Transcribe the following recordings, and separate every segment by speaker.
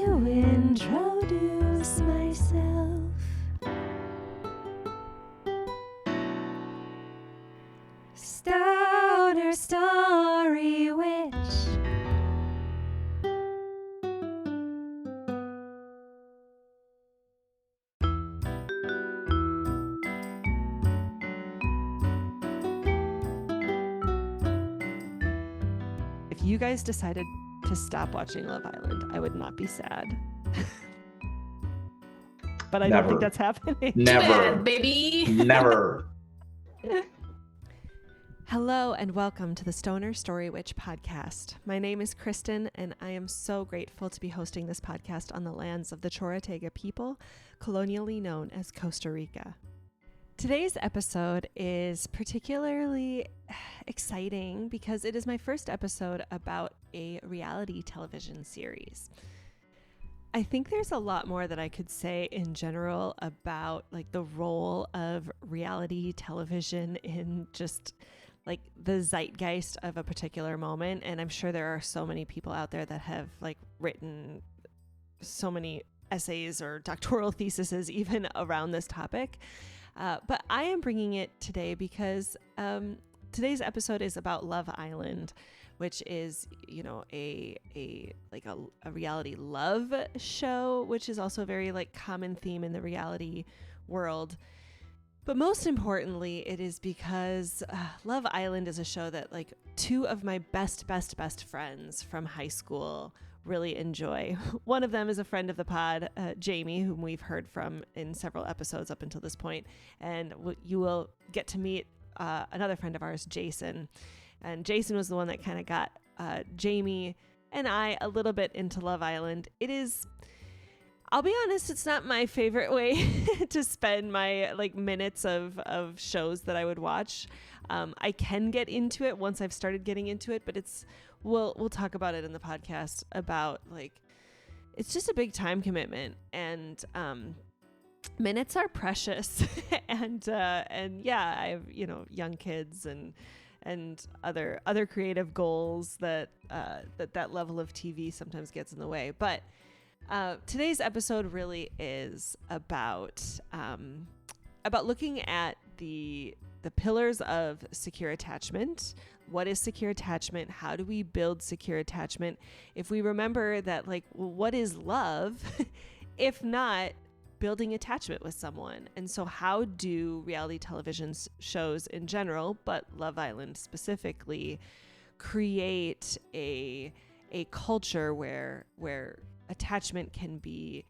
Speaker 1: to introduce myself. Stoner Story Witch.
Speaker 2: If you guys decided to stop watching Love Island, I would not be sad. But I don't think that's happening.
Speaker 3: Never.
Speaker 4: Bad, baby.
Speaker 3: Never.
Speaker 2: Hello and welcome to the Stoner Story Witch podcast. My name is Kristyn, and I am so grateful to be hosting this podcast on the lands of the Chorotega people, colonially known as Costa Rica. Today's episode is particularly exciting because it is my first episode about a reality television series. I think there's a lot more that I could say in general about like the role of reality television in just like the zeitgeist of a particular moment. And I'm sure there are so many people out there that have like written so many essays or doctoral theses even around this topic. But I am bringing it today because today's episode is about Love Island, which is, you know, a reality love show, which is also a very like common theme in the reality world. But most importantly, it is because Love Island is a show that like two of my best friends from high school really enjoy. One of them is a friend of the pod, Jamie, whom we've heard from in several episodes up until this point. And you will get to meet another friend of ours, Jason. And Jason was the one that kind of got Jamie and I a little bit into Love Island. It is, I'll be honest, it's not my favorite way to spend my like minutes of shows that I would watch. I can get into it once I've started getting into it, but we'll talk about it in the podcast about like, it's just a big time commitment, and minutes are precious. and yeah, I have, you know, young kids and other creative goals that level of TV sometimes gets in the way. But today's episode really is about looking at the pillars of secure attachment. What is secure attachment? How do we build secure attachment? If we remember that, like, well, what is love if not building attachment with someone? And so how do reality television shows in general, but Love Island specifically, create a culture where attachment can be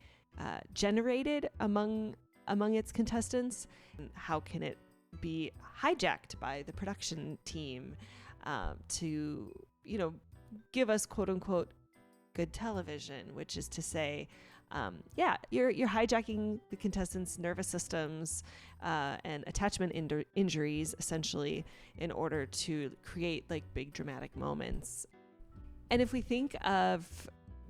Speaker 2: generated among its contestants? And how can it be hijacked by the production team to, you know, give us quote unquote good television, which is to say, you're hijacking the contestants' nervous systems and attachment injuries essentially in order to create like big dramatic moments. And if we think of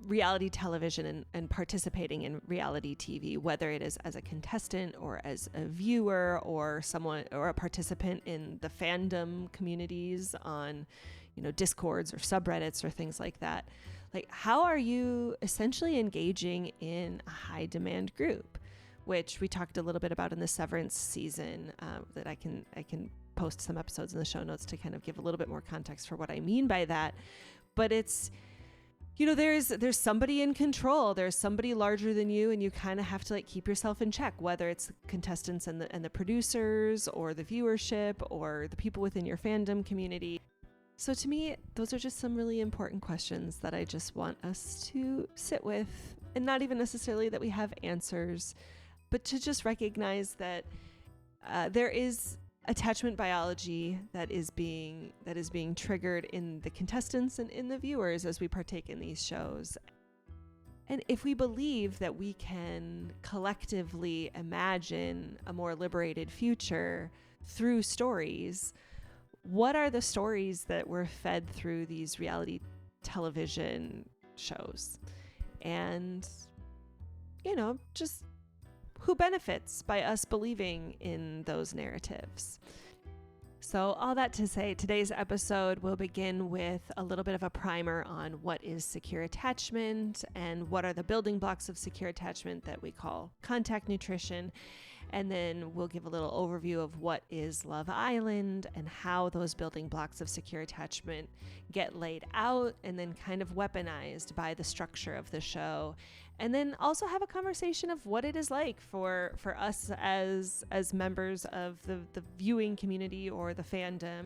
Speaker 2: reality television and participating in reality TV, whether it is as a contestant or as a viewer or someone or a participant in the fandom communities on, you know, Discords or subreddits or things like that, like how are you essentially engaging in a high demand group, which we talked a little bit about in the Severance season, that I can post some episodes in the show notes to kind of give a little bit more context for what I mean by that. But it's, you know, there's somebody in control. There's somebody larger than you, and you kind of have to like keep yourself in check, whether it's the contestants and the producers or the viewership or the people within your fandom community. So to me, those are just some really important questions that I just want us to sit with, and not even necessarily that we have answers, but to just recognize that there is attachment biology that is being triggered in the contestants and in the viewers as we partake in these shows. And if we believe that we can collectively imagine a more liberated future through stories, what are the stories that we're fed through these reality television shows? And, you know, just who benefits by us believing in those narratives? So, all that to say, today's episode will begin with a little bit of a primer on what is secure attachment and what are the building blocks of secure attachment that we call contact nutrition. And then we'll give a little overview of what is Love Island and how those building blocks of secure attachment get laid out and then kind of weaponized by the structure of the show. And then also have a conversation of what it is like for us as members of the viewing community or the fandom.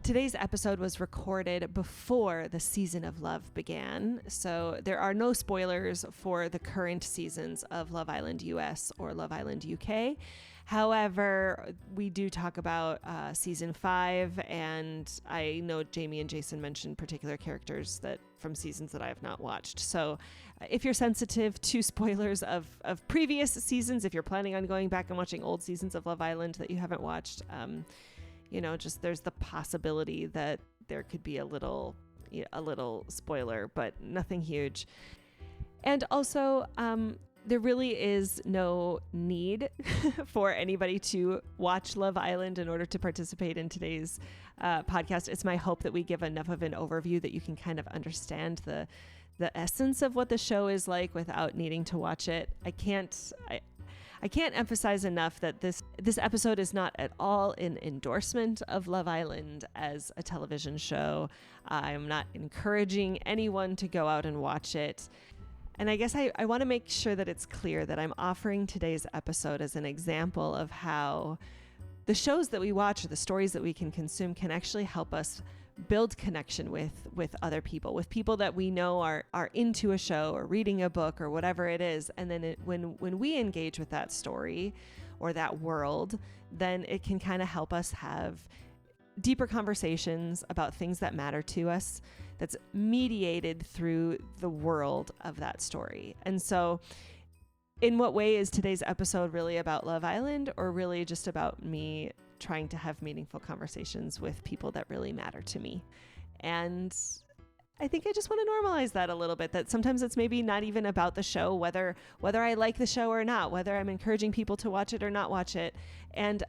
Speaker 2: Today's episode was recorded before the season of Love began, so there are no spoilers for the current seasons of Love Island US or Love Island UK. However, we do talk about season 5, and I know Jamie and Jason mentioned particular characters that from seasons that I have not watched. So if you're sensitive to spoilers of previous seasons, if you're planning on going back and watching old seasons of Love Island that you haven't watched, just there's the possibility that there could be a little spoiler, but nothing huge. And also, there really is no need for anybody to watch Love Island in order to participate in today's podcast. It's my hope that we give enough of an overview that you can kind of understand the essence of what the show is like without needing to watch it. I can't emphasize enough that this episode is not at all an endorsement of Love Island as a television show. I'm not encouraging anyone to go out and watch it. And I guess I want to make sure that it's clear that I'm offering today's episode as an example of how the shows that we watch or the stories that we can consume can actually help us build connection with other people, with people that we know are into a show or reading a book or whatever it is. And then when we engage with that story or that world, then it can kind of help us have deeper conversations about things that matter to us that's mediated through the world of that story. And so in what way is today's episode really about Love Island, or really just about me trying to have meaningful conversations with people that really matter to me? And I think I just want to normalize that a little bit, that sometimes it's maybe not even about the show, whether I like the show or not, whether I'm encouraging people to watch it or not watch it. And,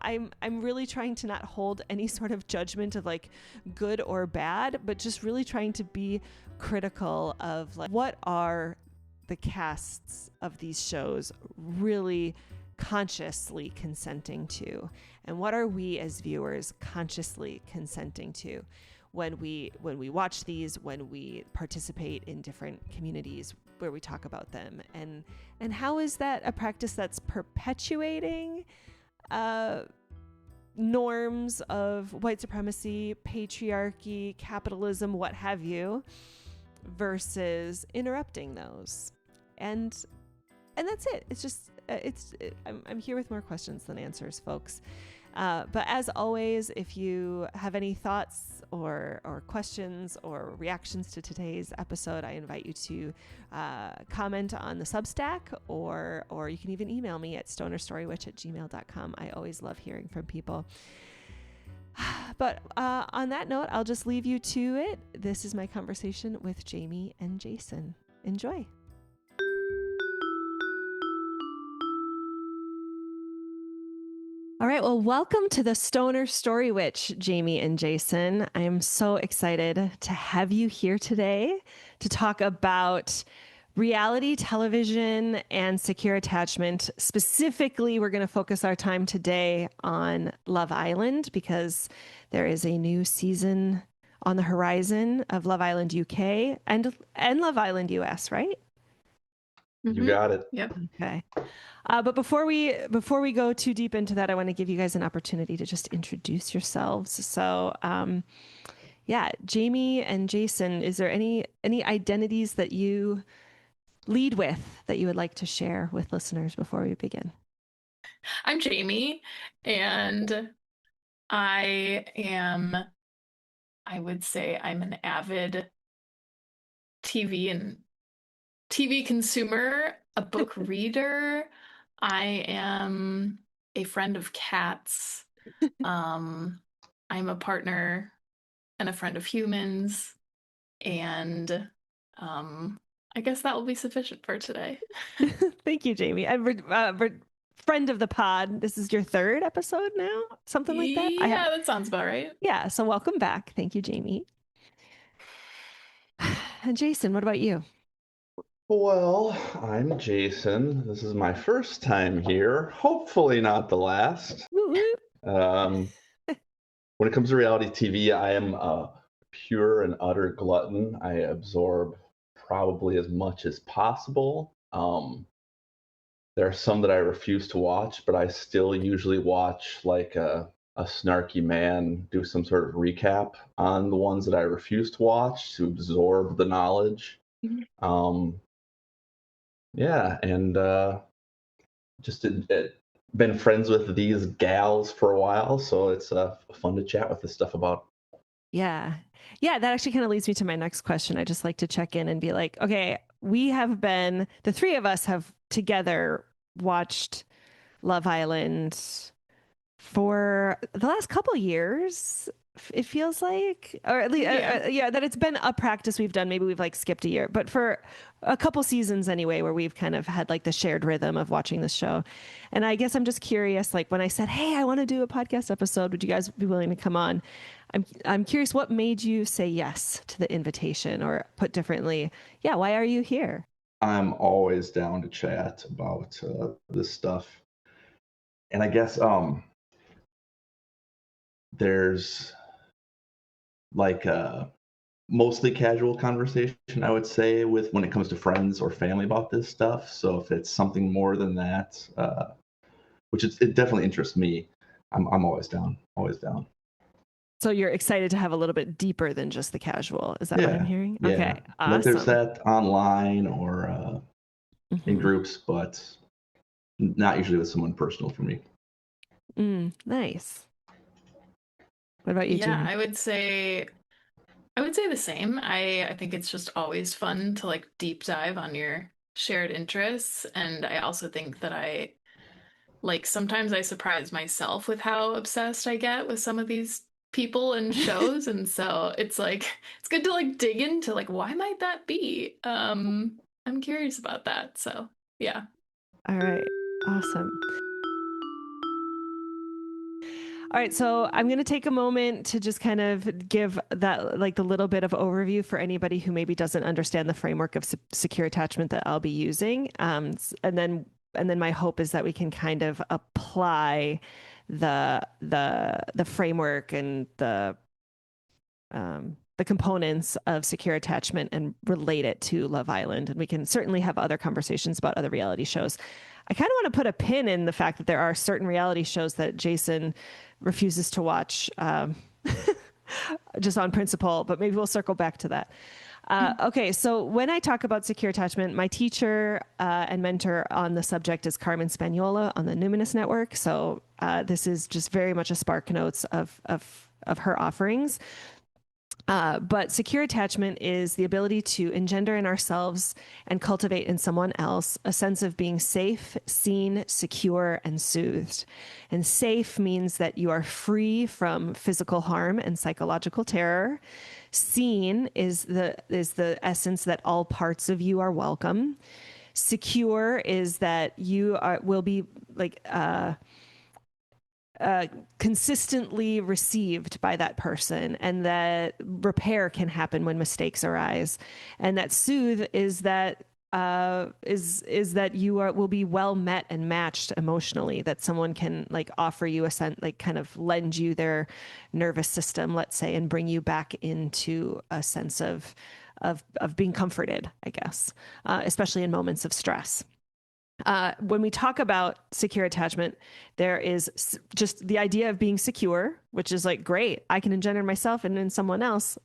Speaker 2: I'm really trying to not hold any sort of judgment of like good or bad, but just really trying to be critical of like, what are the casts of these shows really consciously consenting to, and what are we as viewers consciously consenting to when we watch these, when we participate in different communities where we talk about them, and how is that a practice that's perpetuating norms of white supremacy, patriarchy, capitalism, what have you, versus interrupting those. And that's it. It's just I'm here with more questions than answers, folks. But as always, if you have any thoughts or questions or reactions to today's episode, I invite you to comment on the Substack, or you can even email me at stonerstorywitch@gmail.com. I always love hearing from people. But on that note, I'll just leave you to it. This is my conversation with Jamie and Jason. Enjoy. All right. Well, welcome to the Stoner Story Witch, Jamie and Jason. I am so excited to have you here today to talk about reality television and secure attachment. Specifically, we're going to focus our time today on Love Island because there is a new season on the horizon of Love Island UK and Love Island US, right?
Speaker 3: You got it.
Speaker 4: Yep.
Speaker 2: Okay. But before we go too deep into that, I want to give you guys an opportunity to just introduce yourselves. So, Jamie and Jason, is there any identities that you lead with that you would like to share with listeners before we begin?
Speaker 4: I'm Jamie, and I would say I'm an avid TV consumer, a book reader. I am a friend of cats. I'm a partner and a friend of humans. And I guess that will be sufficient for today.
Speaker 2: Thank you, Jamie. And friend of the pod. This is your third episode now, something like that.
Speaker 4: Yeah, that sounds about right.
Speaker 2: Yeah. So welcome back. Thank you, Jamie. And Jason, what about you?
Speaker 3: Well, I'm Jason. This is my first time here. Hopefully not the last.
Speaker 2: Woo woo.
Speaker 3: When it comes to reality TV, I am a pure and utter glutton. I absorb probably as much as possible. There are some that I refuse to watch, but I still usually watch like a snarky man do some sort of recap on the ones that I refuse to watch to absorb the knowledge. Yeah, and just been friends with these gals for a while, so it's fun to chat with this stuff about.
Speaker 2: Yeah. Yeah, that actually kind of leads me to my next question. I just like to check in and be like, okay, the three of us have together watched Love Island for the last couple years. It feels like, or at least, that it's been a practice we've done. Maybe we've like skipped a year, but for a couple seasons anyway, where we've kind of had like the shared rhythm of watching this show. And I guess I'm just curious, like when I said, hey, I want to do a podcast episode, would you guys be willing to come on? I'm curious, what made you say yes to the invitation, or put differently, yeah, why are you here?
Speaker 3: I'm always down to chat about this stuff. And I guess there's like a mostly casual conversation, I would say, with when it comes to friends or family about this stuff. So if it's something more than that, which it definitely interests me, I'm always down, always down.
Speaker 2: So you're excited to have a little bit deeper than just the casual. Is that what I'm hearing?
Speaker 3: Yeah.
Speaker 2: Okay. Awesome.
Speaker 3: Like there's that online or in groups, but not usually with someone personal for me.
Speaker 2: Nice. What about you,
Speaker 4: Yeah,
Speaker 2: Jamie?
Speaker 4: I would say the same. I think it's just always fun to like deep dive on your shared interests. And I also think that sometimes I surprise myself with how obsessed I get with some of these people and shows. And so it's good to like dig into like, why might that be? I'm curious about that. So yeah.
Speaker 2: All right. Awesome. All right, so I'm going to take a moment to just kind of give that like the little bit of overview for anybody who maybe doesn't understand the framework of secure attachment that I'll be using, and then my hope is that we can kind of apply the framework and the components of secure attachment and relate it to Love Island, and we can certainly have other conversations about other reality shows. I kind of want to put a pin in the fact that there are certain reality shows that Jason refuses to watch just on principle, but maybe we'll circle back to that. Okay, so when I talk about secure attachment, my teacher and mentor on the subject is Carmen Spagnola on the Numinous Network. So this is just very much a spark notes of her offerings. But secure attachment is the ability to engender in ourselves and cultivate in someone else a sense of being safe, seen, secure, and soothed. And safe means that you are free from physical harm and psychological terror. Seen is the essence that all parts of you are welcome. Secure is that you will be like consistently received by that person, and that repair can happen when mistakes arise. And that soothe is that is that you will be well met and matched emotionally, that someone can like offer you a sense, like kind of lend you their nervous system, let's say, and bring you back into a sense of being comforted, I guess, especially in moments of stress. When we talk about secure attachment, there is just the idea of being secure, which is like, great, I can engender myself and in someone else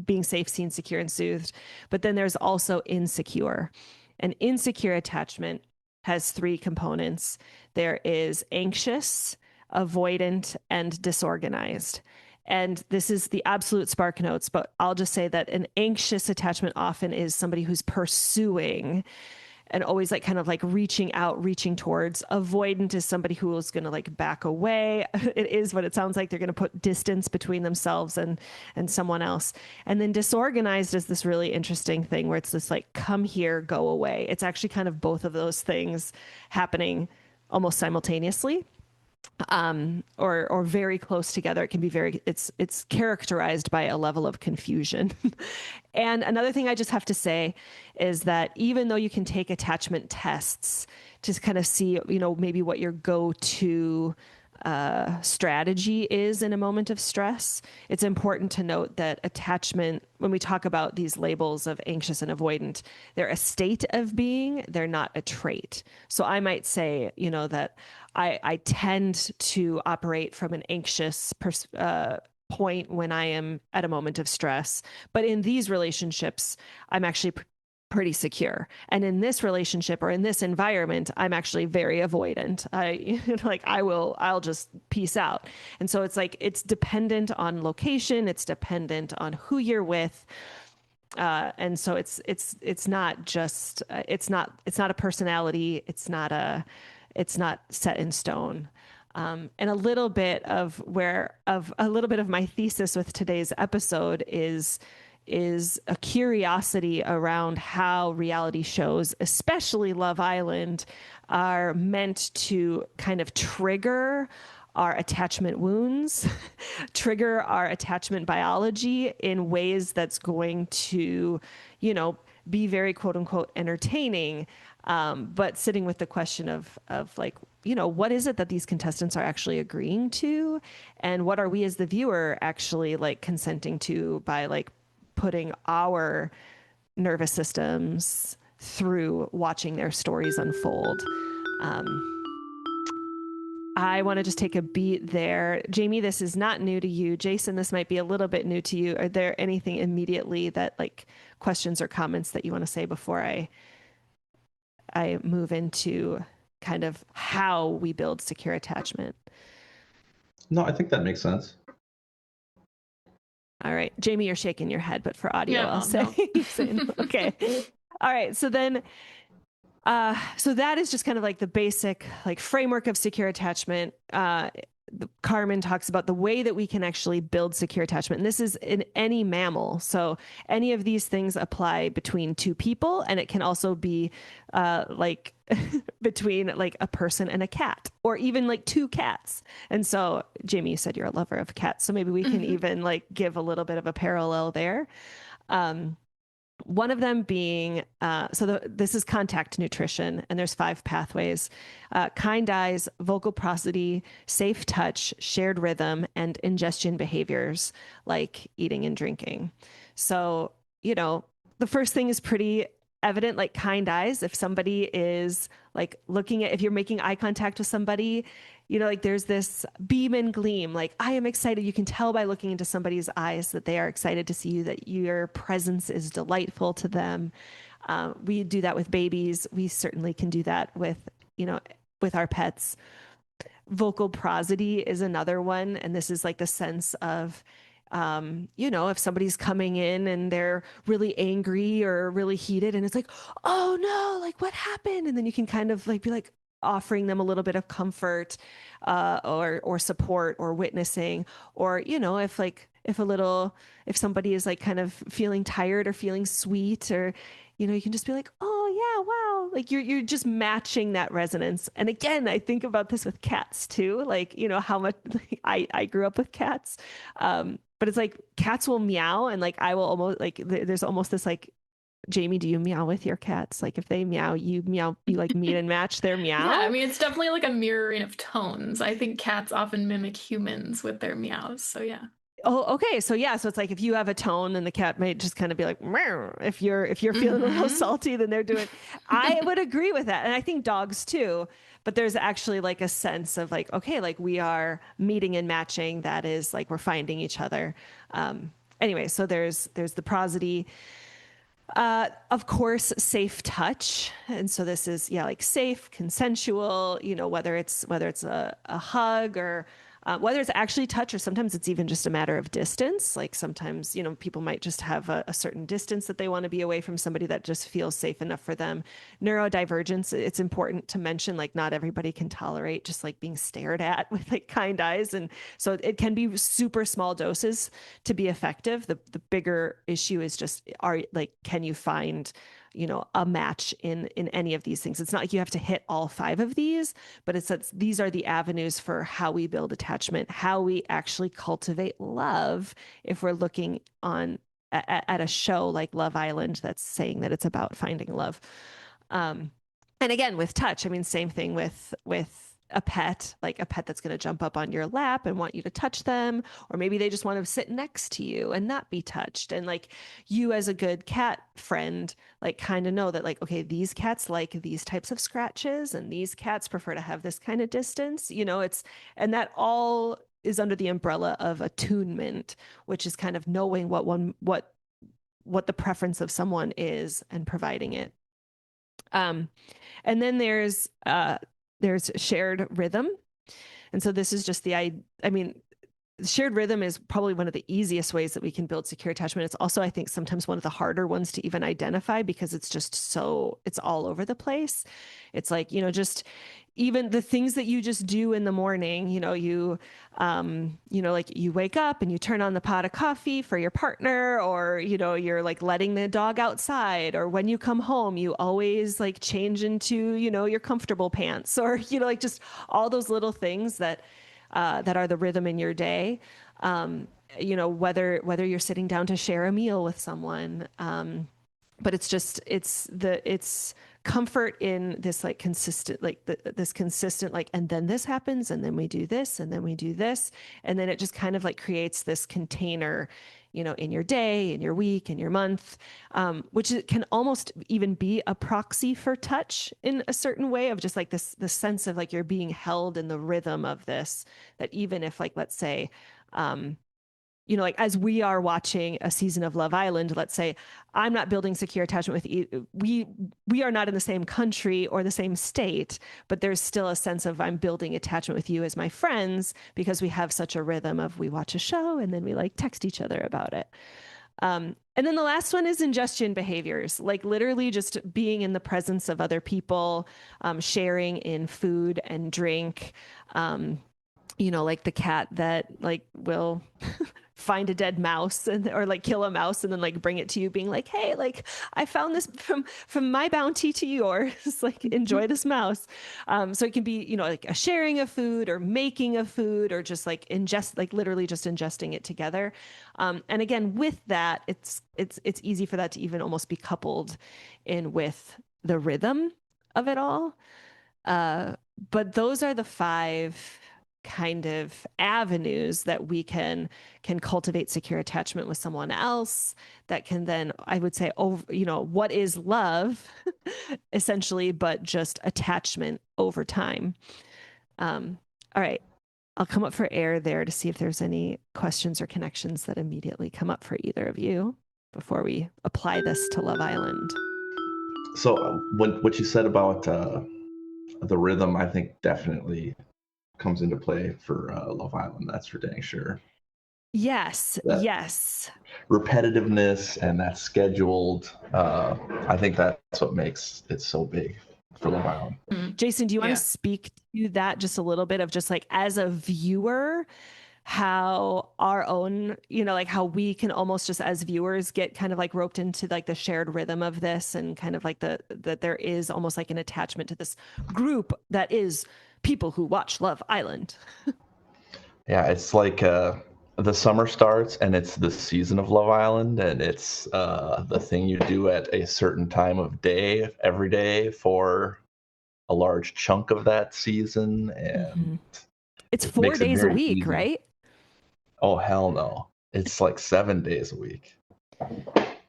Speaker 2: being safe, seen, secure, and soothed. But then there's also insecure. And insecure attachment has three components. There is anxious, avoidant, and disorganized. And this is the absolute spark notes, but I'll just say that an anxious attachment often is somebody who's pursuing and always like kind of like reaching out, reaching towards. Avoidant is somebody who is going to like back away. It is what it sounds like. They're going to put distance between themselves and someone else. And then disorganized is this really interesting thing where it's this like, come here, go away. It's actually kind of both of those things happening almost simultaneously, or very close together. It can be it's characterized by a level of confusion. And another thing I just have to say is that even though you can take attachment tests to kind of see, maybe what your go-to strategy is in a moment of stress, it's important to note that attachment, when we talk about these labels of anxious and avoidant, they're a state of being, they're not a trait. So I might say, that I tend to operate from an anxious point when I am at a moment of stress. But in these relationships, I'm actually pretty secure. And in this relationship or in this environment, I'm actually very avoidant. I'll just peace out. And so it's dependent on location. It's dependent on who you're with. And so it's not just, it's not a personality. It's not set in stone. And a little bit of my thesis with today's episode is a curiosity around how reality shows, especially Love Island, are meant to kind of trigger our attachment wounds, trigger our attachment biology in ways that's going to, be very quote unquote entertaining. But sitting with the question of what is it that these contestants are actually agreeing to? And what are we as the viewer actually consenting to by putting our nervous systems through watching their stories unfold? I want to just take a beat there. Jamie, this is not new to you. Jason, this might be a little bit new to you. Are there anything immediately that questions or comments that you want to say before I move into kind of how we build secure attachment?
Speaker 3: No, I think that makes sense.
Speaker 2: All right. Jamie, you're shaking your head, but for audio,
Speaker 4: Yeah,
Speaker 2: I'll say.
Speaker 4: no.
Speaker 2: Okay. All right. So then, so that is just kind of the basic framework of secure attachment. Carmen talks about the way that we can actually build secure attachment. And this is in any mammal. So any of these things apply between two people, and it can also be between a person and a cat, or even two cats. And so Jamie, you said you're a lover of cats, so maybe we can even give a little bit of a parallel there. One of them being, this is contact nutrition, and there's 5 pathways: kind eyes, vocal prosody, safe touch, shared rhythm, and ingestion behaviors like eating and drinking. So, the first thing is pretty evident, kind eyes. If somebody is if you're making eye contact with somebody, there's this beam and gleam, I am excited. You can tell by looking into somebody's eyes that they are excited to see you, that your presence is delightful to them. We do that with babies. We certainly can do that with our pets. Vocal prosody is another one. And this is the sense of, if somebody's coming in and they're really angry or really heated, and it's oh no, what happened? And then you can kind of be offering them a little bit of comfort, or support or witnessing, or, if somebody is kind of feeling tired or feeling sweet, or, you can just be oh yeah, wow. You're just matching that resonance. And again, I think about this with cats too. How much I grew up with cats. But it's cats will meow, and I will almost there's almost this Jamie, do you meow with your cats? If they meow, you meow, you meet and match their meow?
Speaker 4: Yeah, I mean, it's definitely a mirroring of tones. I think cats often mimic humans with their meows. So yeah.
Speaker 2: Oh, okay. So yeah, so it's if you have a tone, then the cat might just kind of be meow. If you're feeling a little salty, then they're doing. I would agree with that, and I think dogs too. But there's actually a sense of okay, we are meeting and matching. That is we're finding each other. Anyway, so there's the prosody. Of course, safe touch. And so this is, safe, consensual, whether it's a hug, or whether it's actually touch, or sometimes it's even just a matter of distance. Sometimes, people might just have a certain distance that they want to be away from somebody that just feels safe enough for them. Neurodivergence, it's important to mention, not everybody can tolerate just being stared at with kind eyes. And so it can be super small doses to be effective. The bigger issue is just, can you find a match in any of these things. It's not like you have to hit all 5 of these, but these are the avenues for how we build attachment, how we actually cultivate love. If we're looking at a show like Love Island that's saying that it's about finding love. And again, with touch, I mean, same thing with a pet, like a pet that's going to jump up on your lap and want you to touch them, or maybe they just want to sit next to you and not be touched. And like you as a good cat friend, like kind of know that like, okay, these cats like these types of scratches and these cats prefer to have this kind of distance, and that all is under the umbrella of attunement, which is kind of knowing what the preference of someone is and providing it. And then there's shared rhythm. And so this is just shared rhythm is probably one of the easiest ways that we can build secure attachment. It's also, I think, sometimes one of the harder ones to even identify because it's just it's all over the place. It's like, just even the things that you just do in the morning, like you wake up and you turn on the pot of coffee for your partner, or, you're like letting the dog outside, or when you come home, you always like change into, your comfortable pants, or, like just all those little things that are the rhythm in your day. Whether you're sitting down to share a meal with someone, but it's comfort in this like consistent, like this consistent, like, and then this happens, and then we do this, and then we do this, and then it just kind of like creates this container, in your day, in your week, in your month, which can almost even be a proxy for touch in a certain way of just like the sense of like you're being held in the rhythm of this, that even if like, let's say, like as we are watching a season of Love Island, let's say I'm not building secure attachment with you. We are not in the same country or the same state, but there's still a sense of I'm building attachment with you as my friends because we have such a rhythm of we watch a show and then we like text each other about it. And then the last one is ingestion behaviors, like literally just being in the presence of other people, sharing in food and drink, like the cat that like will find a dead mouse or like kill a mouse and then like bring it to you being like, hey, like I found this from my bounty to yours, like enjoy this mouse. So it can be, like a sharing of food or making of food or just like literally just ingesting it together. And again, with that, it's easy for that to even almost be coupled in with the rhythm of it all. But those are the 5 kind of avenues that we can cultivate secure attachment with someone else that can then, I would say, what is love essentially, but just attachment over time. All right. I'll come up for air there to see if there's any questions or connections that immediately come up for either of you before we apply this to Love Island.
Speaker 3: So what you said about the rhythm, I think definitely comes into play for Love Island. That's for dang sure.
Speaker 2: Yes. Yes.
Speaker 3: Repetitiveness and that scheduled. I think that's what makes it so big for Love Island.
Speaker 2: Jason, do you want to speak to that just a little bit of just like as a viewer, how our own, like how we can almost just as viewers get kind of like roped into like the shared rhythm of this and kind of like that there is almost like an attachment to this group that is people who watch Love Island.
Speaker 3: Yeah, it's like the summer starts and it's the season of Love Island, and it's the thing you do at a certain time of day every day for a large chunk of that season, and
Speaker 2: it's 4 days a week, easy. Right?
Speaker 3: Oh hell no! It's like 7 days a week.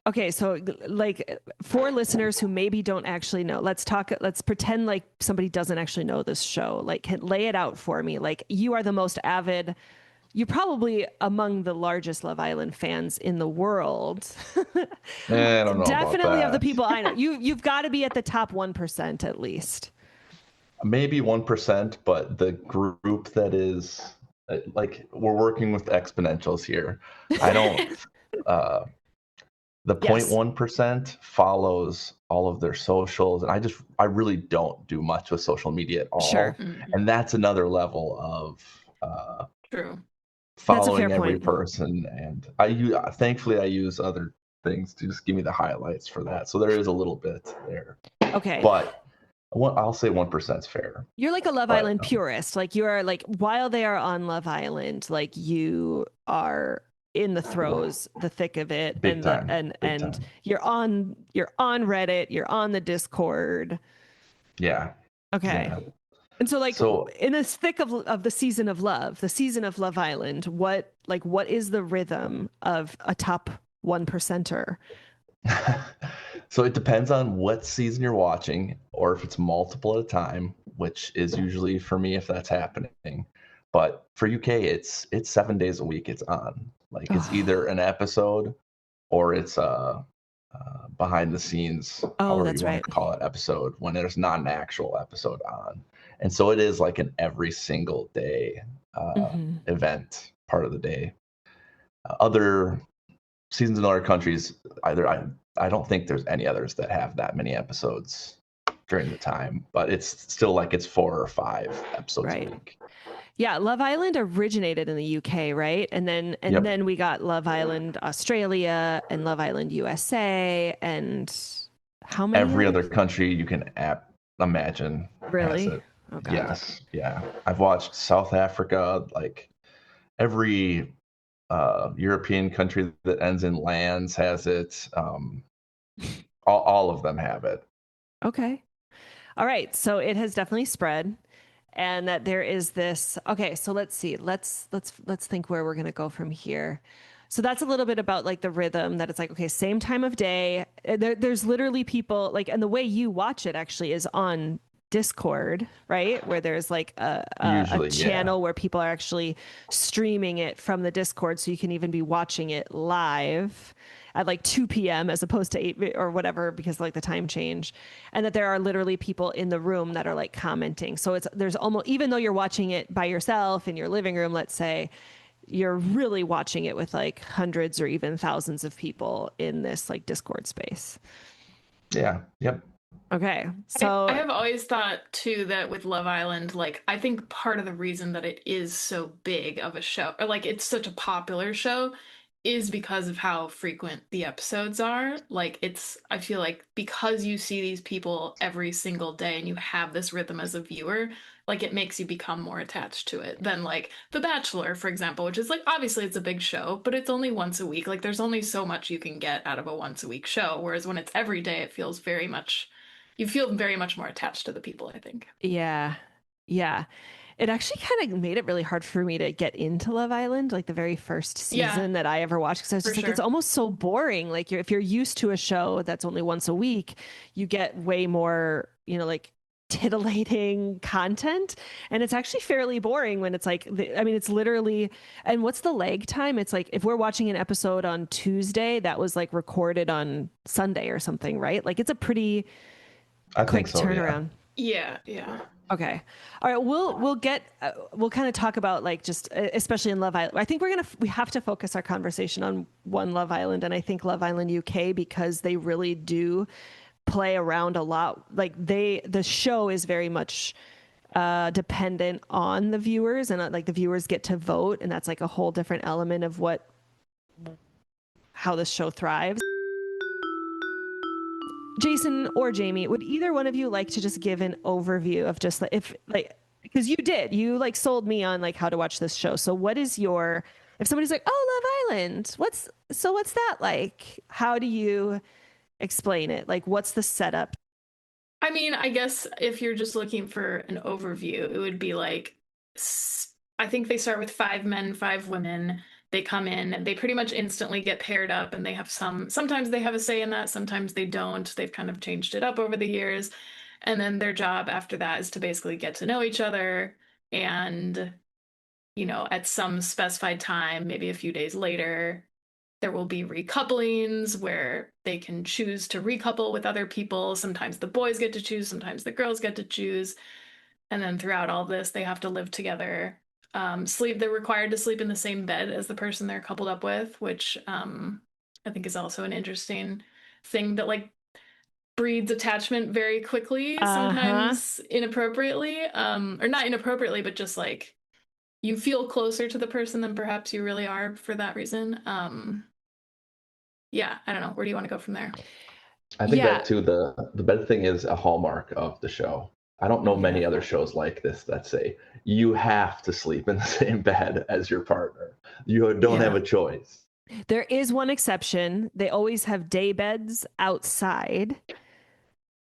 Speaker 2: Okay, so like for listeners who maybe don't actually know, let's pretend like somebody doesn't actually know this show. Like, lay it out for me. Like, you are the most avid, you're probably among the largest Love Island fans in the world.
Speaker 3: I don't know.
Speaker 2: Definitely of the people I know. You've got to be at the top 1% at least.
Speaker 3: Maybe 1%, but the group that is like, we're working with exponentials here. I don't. The 0.1% follows all of their socials, and I really don't do much with social media at all.
Speaker 2: Sure.
Speaker 3: And that's another level of
Speaker 4: True.
Speaker 3: Following every person. And thankfully I use other things to just give me the highlights for that. So there is a little bit there,
Speaker 2: Okay.
Speaker 3: but I'll say 1% is fair.
Speaker 2: You're like a Love
Speaker 3: But,
Speaker 2: Island purist. Like you are like while they are on Love Island, like you are in the throes, the thick of it,
Speaker 3: Big
Speaker 2: and
Speaker 3: time. Big
Speaker 2: and
Speaker 3: time.
Speaker 2: you're on Reddit, you're on the Discord.
Speaker 3: Yeah.
Speaker 2: Okay.
Speaker 3: Yeah.
Speaker 2: And so like
Speaker 3: So
Speaker 2: in the thick of the season of love, the season of Love Island, what is the rhythm of a top 1%er?
Speaker 3: so it depends on what season you're watching, or if it's multiple at a time, which is usually for me if that's happening. But for UK, it's 7 days a week. It's on. Like it's either an episode or it's behind the scenes,
Speaker 2: Oh,
Speaker 3: however
Speaker 2: that's
Speaker 3: you want
Speaker 2: right.
Speaker 3: to call it, episode when there's not an actual episode on. And so it is like an every single day event, part of the day. Other seasons in other countries, I don't think there's any others that have that many episodes during the time, but it's still like it's 4 or 5 episodes a week.
Speaker 2: Yeah, Love Island originated in the UK, right? And then we got Love Island Australia and Love Island USA and how many
Speaker 3: Every
Speaker 2: others?
Speaker 3: other country you can imagine
Speaker 2: Really?
Speaker 3: has it.
Speaker 2: Oh, God.
Speaker 3: Yes, yeah. I've watched South Africa, like every European country that ends in lands has it. All of them have it.
Speaker 2: Okay. All right. So it has definitely spread, and that there is this. Okay. So let's see. Let's think where we're gonna go from here. So that's a little bit about like the rhythm that it's like, okay, same time of day. There's literally people like, and the way you watch it actually is on Discord, right? Where there's like a channel where people are actually streaming it from the Discord. So you can even be watching it live at like 2 p.m. as opposed to 8 or whatever, because of like the time change. And that there are literally people in the room that are like commenting. So there's almost, even though you're watching it by yourself in your living room, let's say, you're really watching it with like hundreds or even thousands of people in this like Discord space.
Speaker 3: Yeah. Yep.
Speaker 2: Okay. So
Speaker 4: I have always thought too that with Love Island, like I think part of the reason that it is so big of a show, or like it's such a popular show, is because of how frequent the episodes are. Like I feel like because you see these people every single day and you have this rhythm as a viewer, like it makes you become more attached to it than like The Bachelor, for example, which is like obviously it's a big show, but it's only once a week. Like there's only so much you can get out of a once a week show, whereas when it's every day, it feels very much you feel very much more attached to the people, I think.
Speaker 2: yeah. Yeah. It actually kind of made it really hard for me to get into Love Island, like the very first season that I ever watched. Because I was just like, it's almost so boring. Like if you're used to a show that's only once a week, you get way more, like titillating content. And it's actually fairly boring when it's like, it's literally, and what's the lag time? It's like if we're watching an episode on Tuesday, that was like recorded on Sunday or something, right? Like it's a pretty quick turnaround.
Speaker 4: Yeah.
Speaker 2: Okay. All right. We'll kind of talk about like just especially in Love Island. I think we have to focus our conversation on one Love Island, and I think Love Island UK, because they really do play around a lot. Like the show is very much dependent on the viewers, and like the viewers get to vote, and that's like a whole different element of how the show thrives. Jason or Jamie, would either one of you like to just give an overview of just because you like sold me on like how to watch this show. So what is if somebody's like, oh, Love Island, what's that like? How do you explain it? Like, what's the setup?
Speaker 4: I mean, I guess if you're just looking for an overview, it would be like, I think they start with 5 men, 5 women. They come in, they pretty much instantly get paired up, and they have sometimes they have a say in that, sometimes they don't. They've kind of changed it up over the years. And then their job after that is to basically get to know each other. And, at some specified time, maybe a few days later, there will be recouplings where they can choose to recouple with other people. Sometimes the boys get to choose, sometimes the girls get to choose. And then throughout all this, they have to live together. They're required to sleep in the same bed as the person they're coupled up with, which I think is also an interesting thing that like breeds attachment very quickly, sometimes inappropriately, or not inappropriately, but just like you feel closer to the person than perhaps you really are for that reason. yeah, I don't know. Where do you want to go from there?
Speaker 3: I think
Speaker 2: Yeah.
Speaker 3: that too, the bed thing is a hallmark of the show. I don't know many other shows like this that say you have to sleep in the same bed as your partner. You don't have a choice.
Speaker 2: There is one exception. They always have day beds outside.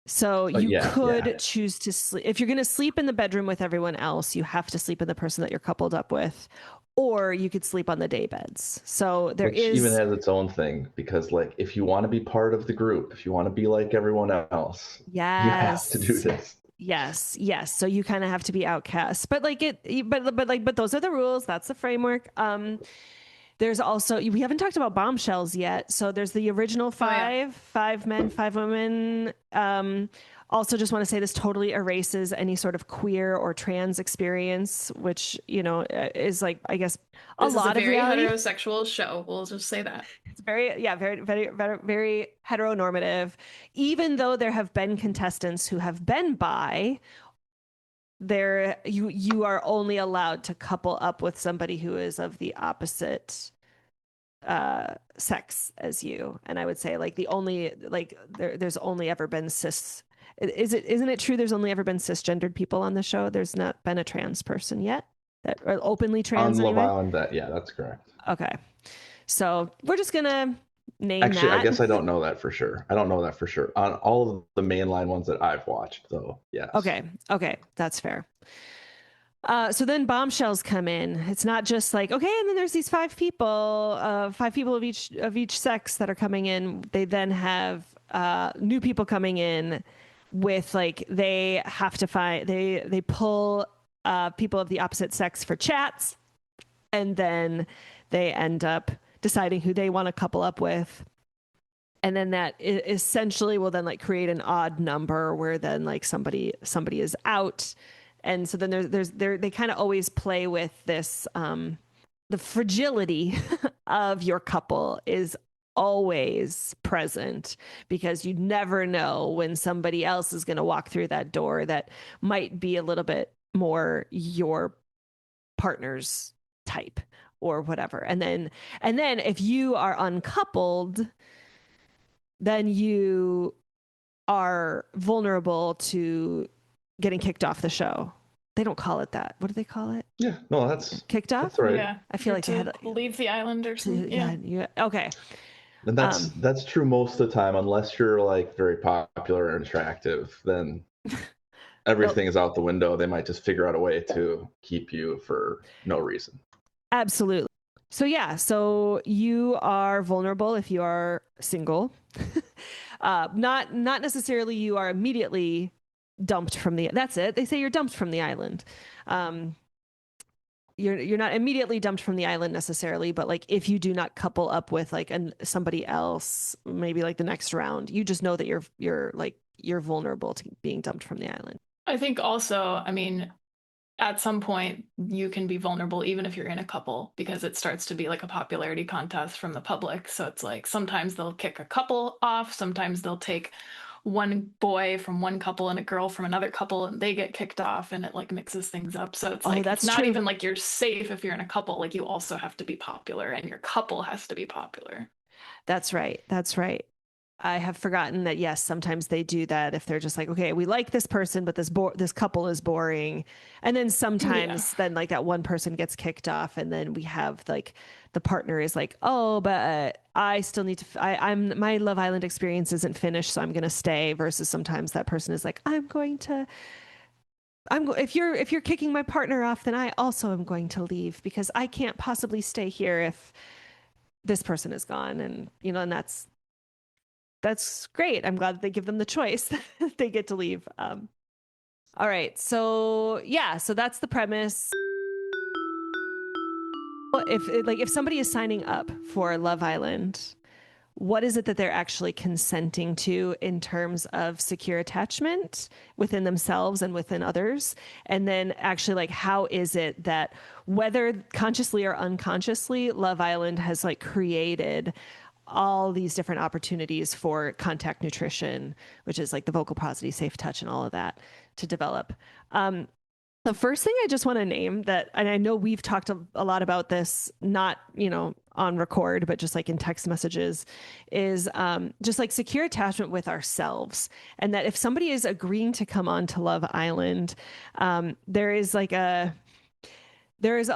Speaker 2: So you could choose to sleep. If you're going to sleep in the bedroom with everyone else, you have to sleep in the person that you're coupled up with, or you could sleep on the day beds. So there
Speaker 3: Which even has its own thing, because like if you want to be part of the group, if you want to be like everyone else, you have to do this.
Speaker 2: Yes. So you kind of have to be outcast, but but those are the rules. That's the framework. There's also, we haven't talked about bombshells yet. So there's the original five men, 5 women. Also just want to say this totally erases any sort of queer or trans experience, which, is like, I guess
Speaker 4: This
Speaker 2: lot
Speaker 4: is a very
Speaker 2: of reality.
Speaker 4: heterosexual show. We'll just say that.
Speaker 2: It's very heteronormative. Even though there have been contestants who have been bi, you are only allowed to couple up with somebody who is of the opposite sex as you. And I would say like there's only ever been isn't it true there's only ever been cisgendered people on the show? There's not been a trans person yet that or openly trans
Speaker 3: on
Speaker 2: anyway?
Speaker 3: Love Island. That's correct.
Speaker 2: Okay, so we're just gonna name
Speaker 3: Actually,
Speaker 2: that.
Speaker 3: I guess I don't know that for sure. On all of the mainline ones that I've watched, though. Yes.
Speaker 2: Okay, that's fair. So then bombshells come in. It's not just like, okay, and then there's these 5 people of each sex that are coming in. They then have new people coming in with like they have to find they pull people of the opposite sex for chats, and then they end up deciding who they want to couple up with. And then that essentially will then like create an odd number where then like somebody is out. And so then they kind of always play with this, the fragility of your couple is always present, because you never know when somebody else is going to walk through that door that might be a little bit more your partner's type or whatever. And then if you are uncoupled, then you are vulnerable to getting kicked off the show. They don't call it that. What do they call it?
Speaker 3: Yeah, no, that's
Speaker 2: kicked off.
Speaker 3: That's right.
Speaker 4: Yeah,
Speaker 2: I feel like they had
Speaker 4: leave the island or something. Yeah.
Speaker 2: Okay.
Speaker 3: And that's true most of the time, unless you're like very popular and attractive, then everything is out the window. They might just figure out a way to keep you for no reason.
Speaker 2: Absolutely. So you are vulnerable if you are single. Not necessarily you are immediately dumped from that's it. They say you're dumped from the island. You're not immediately dumped from the island necessarily, but like if you do not couple up with like somebody else, maybe like the next round, you just know that you're vulnerable to being dumped from the island.
Speaker 4: I think also, I mean, at some point you can be vulnerable even if you're in a couple, because it starts to be like a popularity contest from the public. So it's like sometimes they'll kick a couple off, sometimes they'll take one boy from one couple and a girl from another couple and they get kicked off, and it like mixes things up. So it's like it's not even like you're safe if you're in a couple. Like you also have to be popular and your couple has to be popular.
Speaker 2: That's right. I have forgotten that, yes, sometimes they do that if they're just like, okay, we like this person, but this couple is boring. And then sometimes then like that one person gets kicked off, and then we have like the partner is like, oh, but I still need to, my Love Island experience isn't finished, so I'm going to stay, versus sometimes that person is like, if you're kicking my partner off, then I also am going to leave, because I can't possibly stay here if this person is gone. And, and that's great. I'm glad that they give them the choice. They get to leave. All right. So that's the premise. If somebody is signing up for Love Island, what is it that they're actually consenting to in terms of secure attachment within themselves and within others? And then actually, like, how is it that, whether consciously or unconsciously, Love Island has like created all these different opportunities for contact nutrition, which is like the vocal prosody, safe touch, and all of that to develop. The first thing I just want to name that, and I know we've talked a lot about this, not, on record, but just like in text messages, is just like secure attachment with ourselves. And that if somebody is agreeing to come on to Love Island, there is a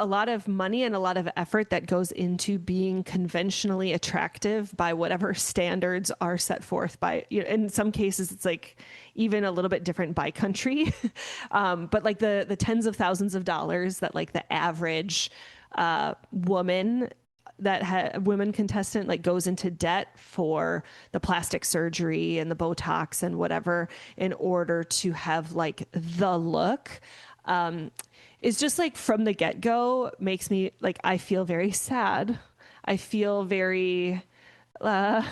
Speaker 2: lot of money and a lot of effort that goes into being conventionally attractive by whatever standards are set forth by, in some cases, it's like even a little bit different by country. But like the tens of thousands of dollars that like the average woman women contestant like goes into debt for the plastic surgery and the Botox and whatever in order to have like the look. Is just like from the get-go makes me like, I feel very sad. I feel very, like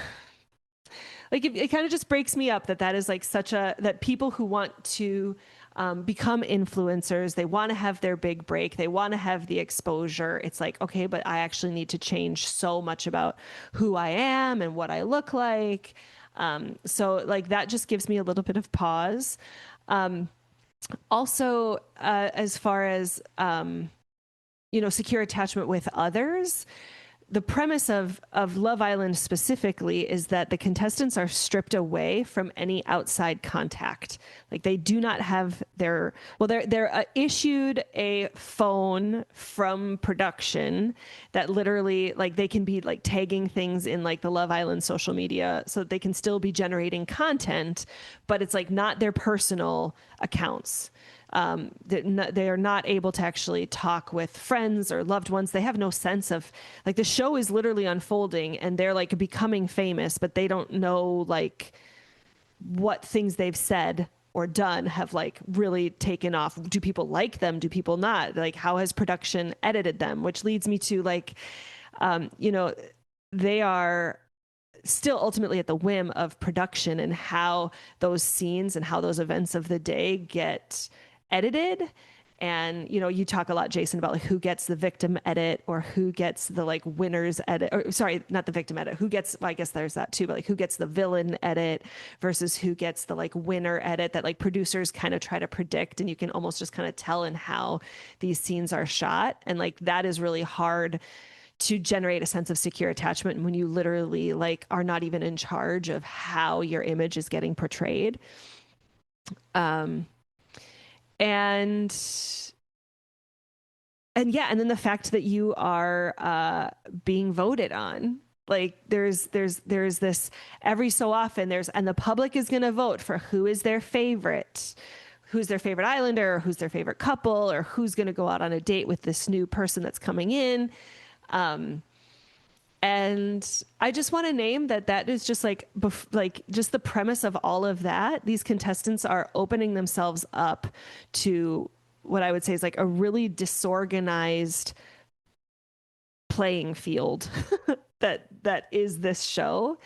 Speaker 2: it kind of just breaks me up that is like that people who want to become influencers, they want to have their big break, they want to have the exposure. It's like, okay, but I actually need to change so much about who I am and what I look like. So like that just gives me a little bit of pause. Also, as far as, secure attachment with others, the premise of Love Island specifically is that the contestants are stripped away from any outside contact. Like they do not have they're issued a phone from production that literally like they can be like tagging things in like the Love Island social media so that they can still be generating content, but it's like not their personal accounts. They are not able to actually talk with friends or loved ones. They have no sense of like the show is literally unfolding and they're like becoming famous, but they don't know like what things they've said or done have like really taken off. Do people like them? Do people not? Like how has production edited them? Which leads me to like, they are still ultimately at the whim of production and how those scenes and how those events of the day get edited. And you talk a lot, Jason, about like who gets the victim edit or who gets the like winner's edit, or sorry, not the victim edit, who gets, well, I guess there's that too, but like who gets the villain edit versus who gets the like winner edit that like producers kind of try to predict. And you can almost just kind of tell in how these scenes are shot. And like that is really hard to generate a sense of secure attachment when you literally like are not even in charge of how your image is getting portrayed. And then the fact that you are being voted on, like there's this every so often and the public is going to vote for who's their favorite islander, or who's their favorite couple, or who's going to go out on a date with this new person that's coming in. And I just want to name that is just like just the premise of all of that. These contestants are opening themselves up to what I would say is like a really disorganized playing field that is this show.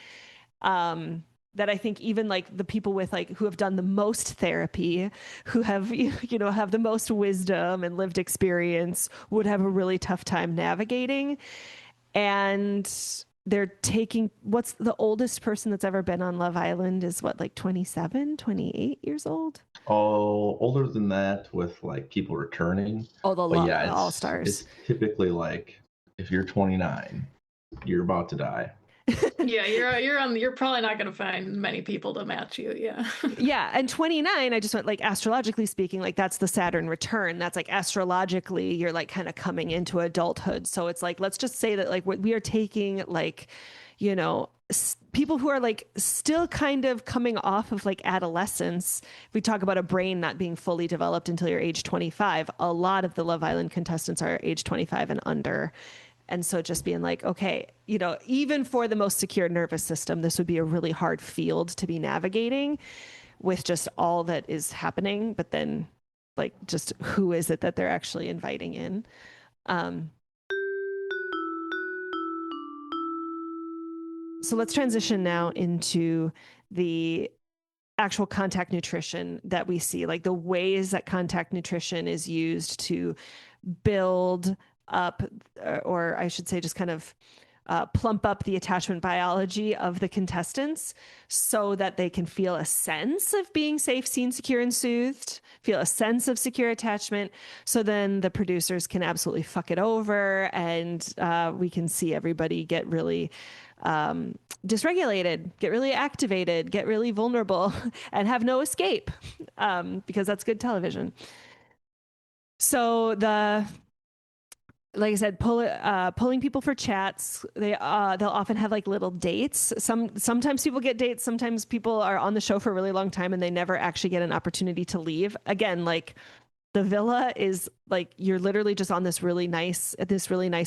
Speaker 2: That I think even like the people with like who have done the most therapy, who have have the most wisdom and lived experience would have a really tough time navigating. And they're taking what's the oldest person that's ever been on Love Island is what, like 27, 28 years old?
Speaker 3: Oh, older than that with like people returning.
Speaker 2: Oh, the All-Stars.
Speaker 3: It's typically like if you're 29, you're about to die.
Speaker 4: Yeah, you're probably not going to find many people to match you. Yeah.
Speaker 2: Yeah. And 29, I just went like astrologically speaking, like that's the Saturn return. That's like astrologically, you're like kind of coming into adulthood. So it's like, let's just say that like we are taking like, people who are like still kind of coming off of like adolescence. If we talk about a brain not being fully developed until you're age 25, a lot of the Love Island contestants are age 25 and under. And so just being like, okay, even for the most secure nervous system, this would be a really hard field to be navigating with just all that is happening. But then like, just who is it that they're actually inviting in? So let's transition now into the actual contact nutrition that we see, like the ways that contact nutrition is used to build up, or I should say just kind of plump up the attachment biology of the contestants so that they can feel a sense of being safe, seen, secure, and soothed feel a sense of secure attachment. So then the producers can absolutely fuck it over, and we can see everybody get really dysregulated, get really activated, get really vulnerable, and have no escape, because that's good television. So like I said, pulling people for chats. They'll often have like little dates. Sometimes people get dates. Sometimes people are on the show for a really long time and they never actually get an opportunity to leave. Again, like the villa is like you're literally just on this really nice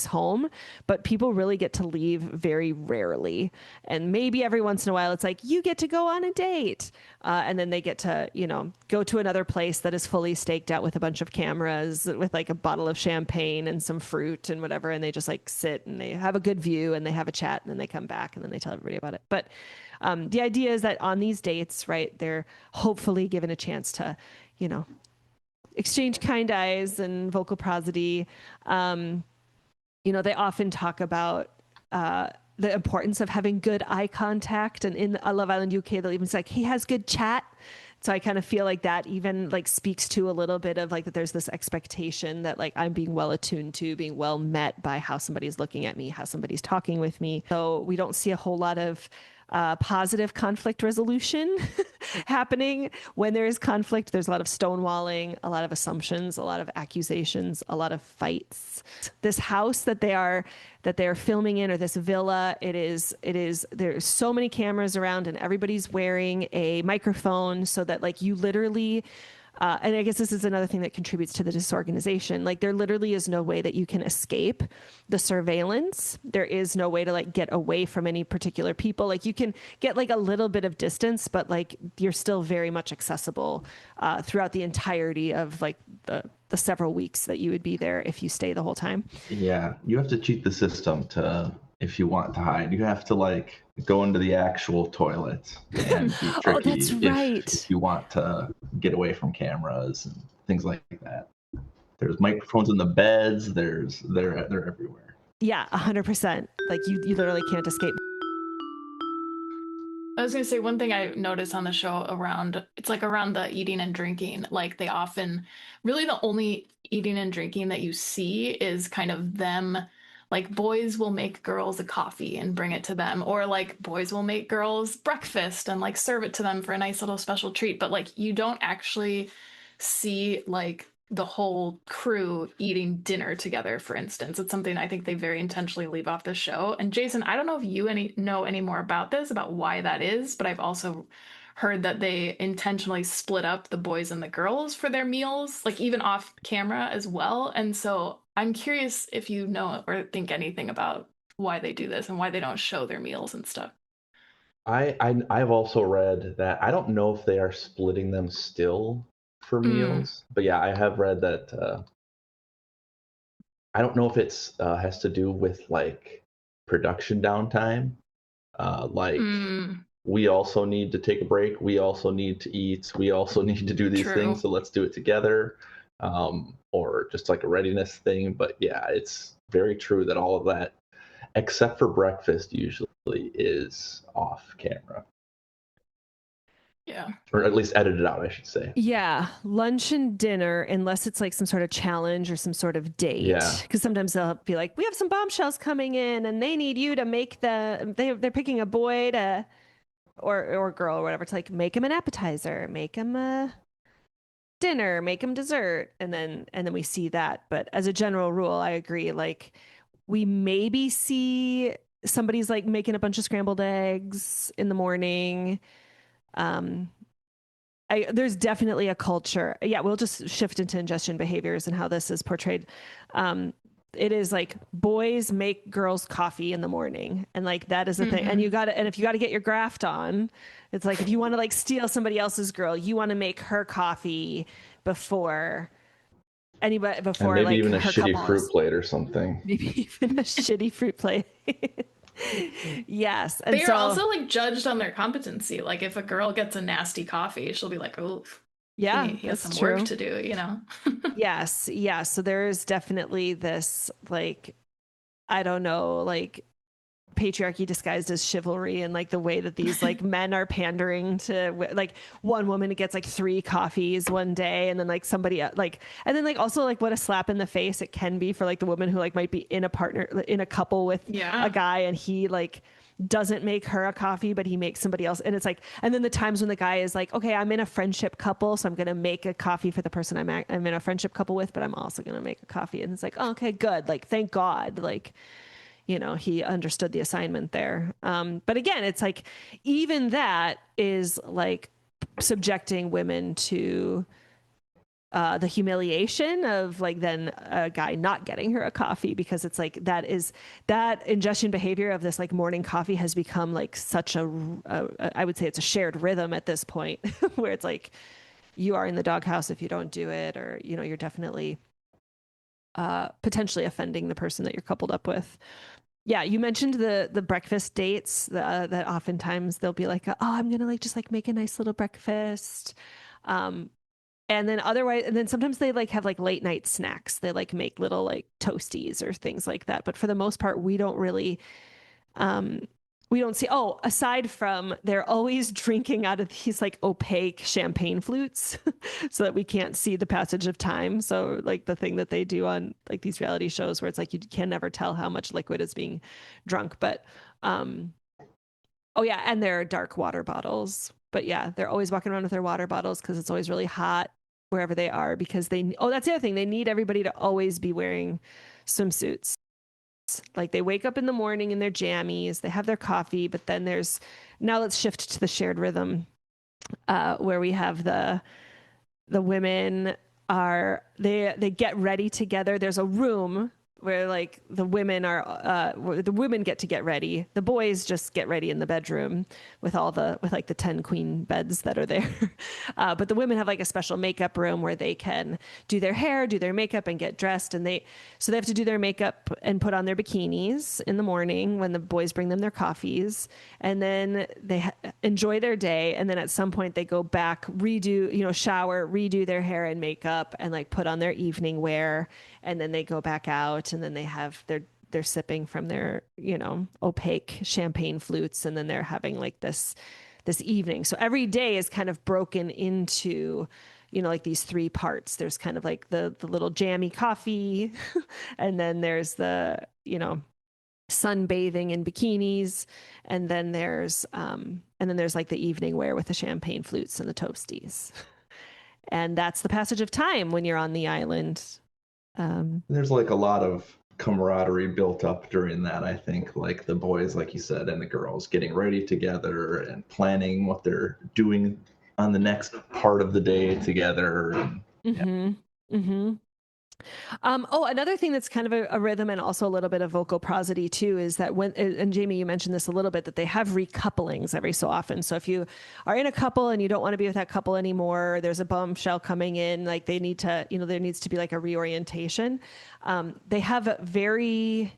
Speaker 2: home, but people really get to leave very rarely. And maybe every once in a while it's like you get to go on a date, and then they get to go to another place that is fully staked out with a bunch of cameras, with like a bottle of champagne and some fruit and whatever, and they just like sit and they have a good view and they have a chat and then they come back and then they tell everybody about it. But the idea is that on these dates, right, they're hopefully given a chance to exchange kind eyes and vocal prosody. They often talk about the importance of having good eye contact. And in Love Island UK, they'll even say, like, he has good chat. So I kind of feel like that even like speaks to a little bit of like that there's this expectation that like I'm being well attuned to, being well met by how somebody's looking at me, how somebody's talking with me. So we don't see a whole lot of positive conflict resolution happening. When there is conflict, there's a lot of stonewalling, a lot of assumptions, a lot of accusations, a lot of fights. This house that they are filming in, or this villa, there's so many cameras around and everybody's wearing a microphone, so that like you literally and I guess this is another thing that contributes to the disorganization. Like there literally is no way that you can escape the surveillance. There is no way to like get away from any particular people. Like you can get like a little bit of distance, but like you're still very much accessible throughout the entirety of like the several weeks that you would be there if you stay the whole time.
Speaker 3: Yeah, you have to cheat the system if you want to hide. You have to like go into the actual toilet and be tricky.
Speaker 2: Oh, that's right.
Speaker 3: If you want to get away from cameras and things like that. There's microphones in the beds. They're everywhere.
Speaker 2: Yeah, 100%. Like you literally can't escape.
Speaker 4: I was going to say one thing I noticed on the show around the eating and drinking, like they often, really the only eating and drinking that you see is kind of them, like boys will make girls a coffee and bring it to them, or like boys will make girls breakfast and like serve it to them for a nice little special treat. But like you don't actually see like the whole crew eating dinner together, for instance. It's something I think they very intentionally leave off the show. And Jason, I don't know if you know any more about why that is, but I've also heard that they intentionally split up the boys and the girls for their meals, like even off camera as well. And so I'm curious if you know or think anything about why they do this and why they don't show their meals and stuff.
Speaker 3: I've also read that. I don't know if they are splitting them still for meals, but yeah, I have read that. I don't know if it's has to do with like production downtime. We also need to take a break. We also need to eat. We also need to do these things. So let's do it together. Or just like a readiness thing. But yeah, it's very true that all of that, except for breakfast, usually is off camera.
Speaker 4: Yeah.
Speaker 3: Or at least edited out, I should say.
Speaker 2: Yeah. Lunch and dinner, unless it's like some sort of challenge or some sort of date.
Speaker 3: Yeah.
Speaker 2: Because sometimes they'll be like, we have some bombshells coming in and they need you to make they're picking a boy to, or girl or whatever, to like make him an appetizer, make him a dinner, make him dessert. And then we see that. But as a general rule, I agree. Like we maybe see somebody's like making a bunch of scrambled eggs in the morning. There's definitely a culture. Yeah, we'll just shift into ingestion behaviors and how this is portrayed. It is like boys make girls coffee in the morning, and like that is the thing. And if you got to get your graft on, it's like if you want to like steal somebody else's girl, you want to make her coffee before anybody, before
Speaker 3: and maybe
Speaker 2: like
Speaker 3: even a shitty fruit plate or something.
Speaker 2: Maybe even a shitty fruit plate. Yes. And
Speaker 4: they are also like judged on their competency. Like if a girl gets a nasty coffee, she'll be like, oh,
Speaker 2: yeah,
Speaker 4: he has some work to do, you know?
Speaker 2: Yes. Yeah. So there is definitely this, like, I don't know, like patriarchy disguised as chivalry, and like the way that these like men are pandering to, like, one woman gets like 3 coffees one day, and then like somebody like, and then like also like what a slap in the face it can be for like the woman who like might be in a couple with a guy, and he like doesn't make her a coffee, but he makes somebody else. And it's like, and then the times when the guy is like, okay, I'm in a friendship couple, so I'm going to make a coffee for the person I'm in a friendship couple with, but I'm also going to make a coffee. And it's like, oh, okay, good. Like, thank God. Like, you know, he understood the assignment there. But again, it's like, even that is like subjecting women to the humiliation of like then a guy not getting her a coffee, because it's like that ingestion behavior of this like morning coffee has become like such I would say it's a shared rhythm at this point where it's like you are in the doghouse if you don't do it, or, you know, you're definitely potentially offending the person that you're coupled up with. Yeah, you mentioned the breakfast dates that oftentimes they'll be like, oh, I'm gonna like just like make a nice little breakfast. And then otherwise, and then sometimes they like have like late night snacks. They like make little like toasties or things like that. But for the most part, we don't really, we don't see, oh, aside from they're always drinking out of these like opaque champagne flutes so that we can't see the passage of time. So like the thing that they do on like these reality shows where it's like you can never tell how much liquid is being drunk. But, oh yeah, and there are dark water bottles. But yeah, they're always walking around with their water bottles because it's always really hot wherever they are, because that's the other thing. They need everybody to always be wearing swimsuits. Like they wake up in the morning in their jammies, they have their coffee, but then now let's shift to the shared rhythm, where we have the women they get ready together. There's a room where like the women get ready. The boys just get ready in the bedroom with like the 10 queen beds that are there. But the women have like a special makeup room where they can do their hair, do their makeup, and get dressed. And they have to do their makeup and put on their bikinis in the morning when the boys bring them their coffees. And then they enjoy their day. And then at some point they go back, shower, redo their hair and makeup, and like put on their evening wear. And then they go back out, and then they're sipping from their, opaque champagne flutes. And then they're having like this evening. So every day is kind of broken into, like these 3 parts. There's kind of like the little jammy coffee. And then there's the, sunbathing in bikinis. And then there's like the evening wear with the champagne flutes and the toasties. And that's the passage of time when you're on the island.
Speaker 3: There's like a lot of camaraderie built up during that, I think, like the boys, like you said, and the girls getting ready together and planning what they're doing on the next part of the day together. And,
Speaker 2: another thing that's kind of a rhythm and also a little bit of vocal prosody too is that and Jamie, you mentioned this a little bit, that they have recouplings every so often. So if you are in a couple and you don't want to be with that couple anymore, there's a bombshell coming in, like they need to, there needs to be like a reorientation. They have a very,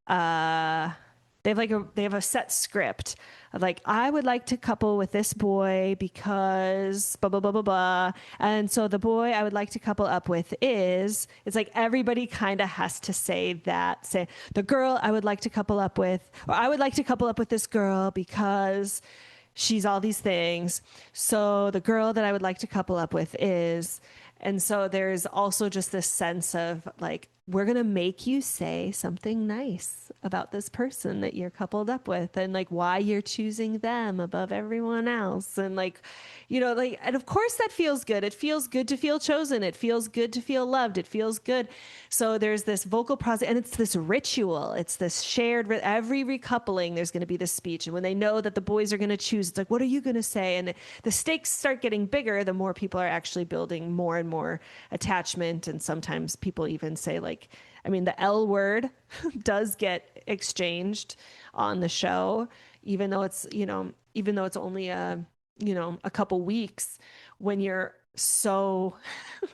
Speaker 2: they have a set script of like, I would like to couple with this boy because blah, blah, blah, blah, blah. And so the boy I would like to couple up with it's like everybody kind of has to say the girl I would like to couple up with, or I would like to couple up with this girl because she's all these things. So the girl that I would like to couple up with is, and so there's also just this sense of like, we're going to make you say something nice about this person that you're coupled up with, and like why you're choosing them above everyone else. And like, and of course that feels good. It feels good to feel chosen. It feels good to feel loved. It feels good. So there's this vocal process, and it's this ritual. It's this shared, every recoupling, there's going to be this speech. And when they know that the boys are going to choose, it's like, what are you going to say? And the stakes start getting bigger, the more people are actually building more and more attachment. And sometimes people even say like, the L word does get exchanged on the show, even though it's only a couple weeks. When you're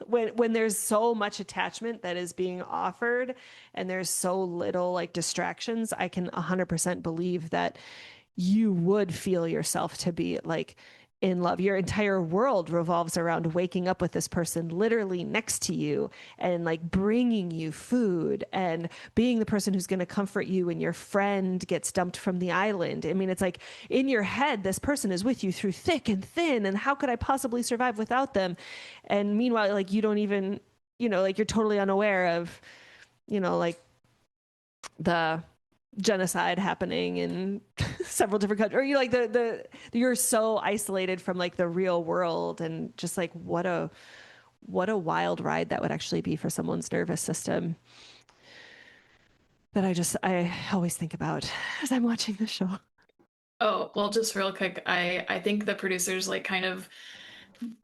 Speaker 2: when there's so much attachment that is being offered and there's so little like distractions, I can 100% believe that you would feel yourself to be like in love. Your entire world revolves around waking up with this person literally next to you and like bringing you food and being the person who's going to comfort you when your friend gets dumped from the island. I mean, it's like in your head, this person is with you through thick and thin. And how could I possibly survive without them? And meanwhile, like you don't even, like you're totally unaware of, like the genocide happening in several different countries, or you like you're so isolated from like the real world, and just like what a wild ride that would actually be for someone's nervous system, that I always think about as I'm watching the show.
Speaker 4: Oh, well, just real quick, I think the producers like kind of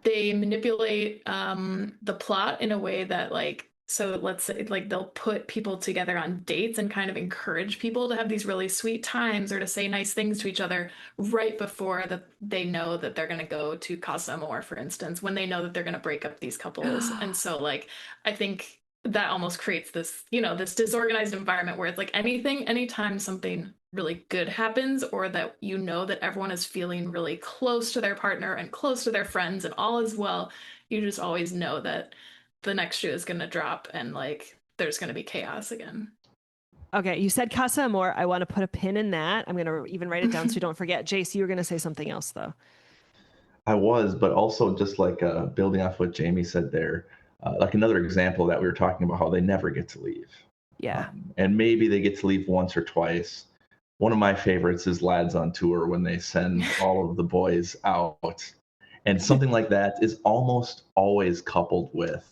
Speaker 4: they manipulate the plot in a way that like, so let's say like they'll put people together on dates and kind of encourage people to have these really sweet times or to say nice things to each other right before that they know that they're going to go to Casa Amor, for instance, when they know that they're going to break up these couples. And so like I think that almost creates this, this disorganized environment where it's like anytime something really good happens, or that that everyone is feeling really close to their partner and close to their friends and all is well, you just always know that the next shoe is going to drop and like there's going to be chaos again.
Speaker 2: Okay, you said Casa Amor. I want to put a pin in that. I'm going to even write it down so you don't forget. Jace, you were going to say something else though.
Speaker 3: I was, but also just like building off what Jamie said there, like another example that we were talking about how they never get to leave.
Speaker 2: Yeah.
Speaker 3: And maybe they get to leave once or twice. One of my favorites is Lads on Tour, when they send all of the boys out. And something like that is almost always coupled with.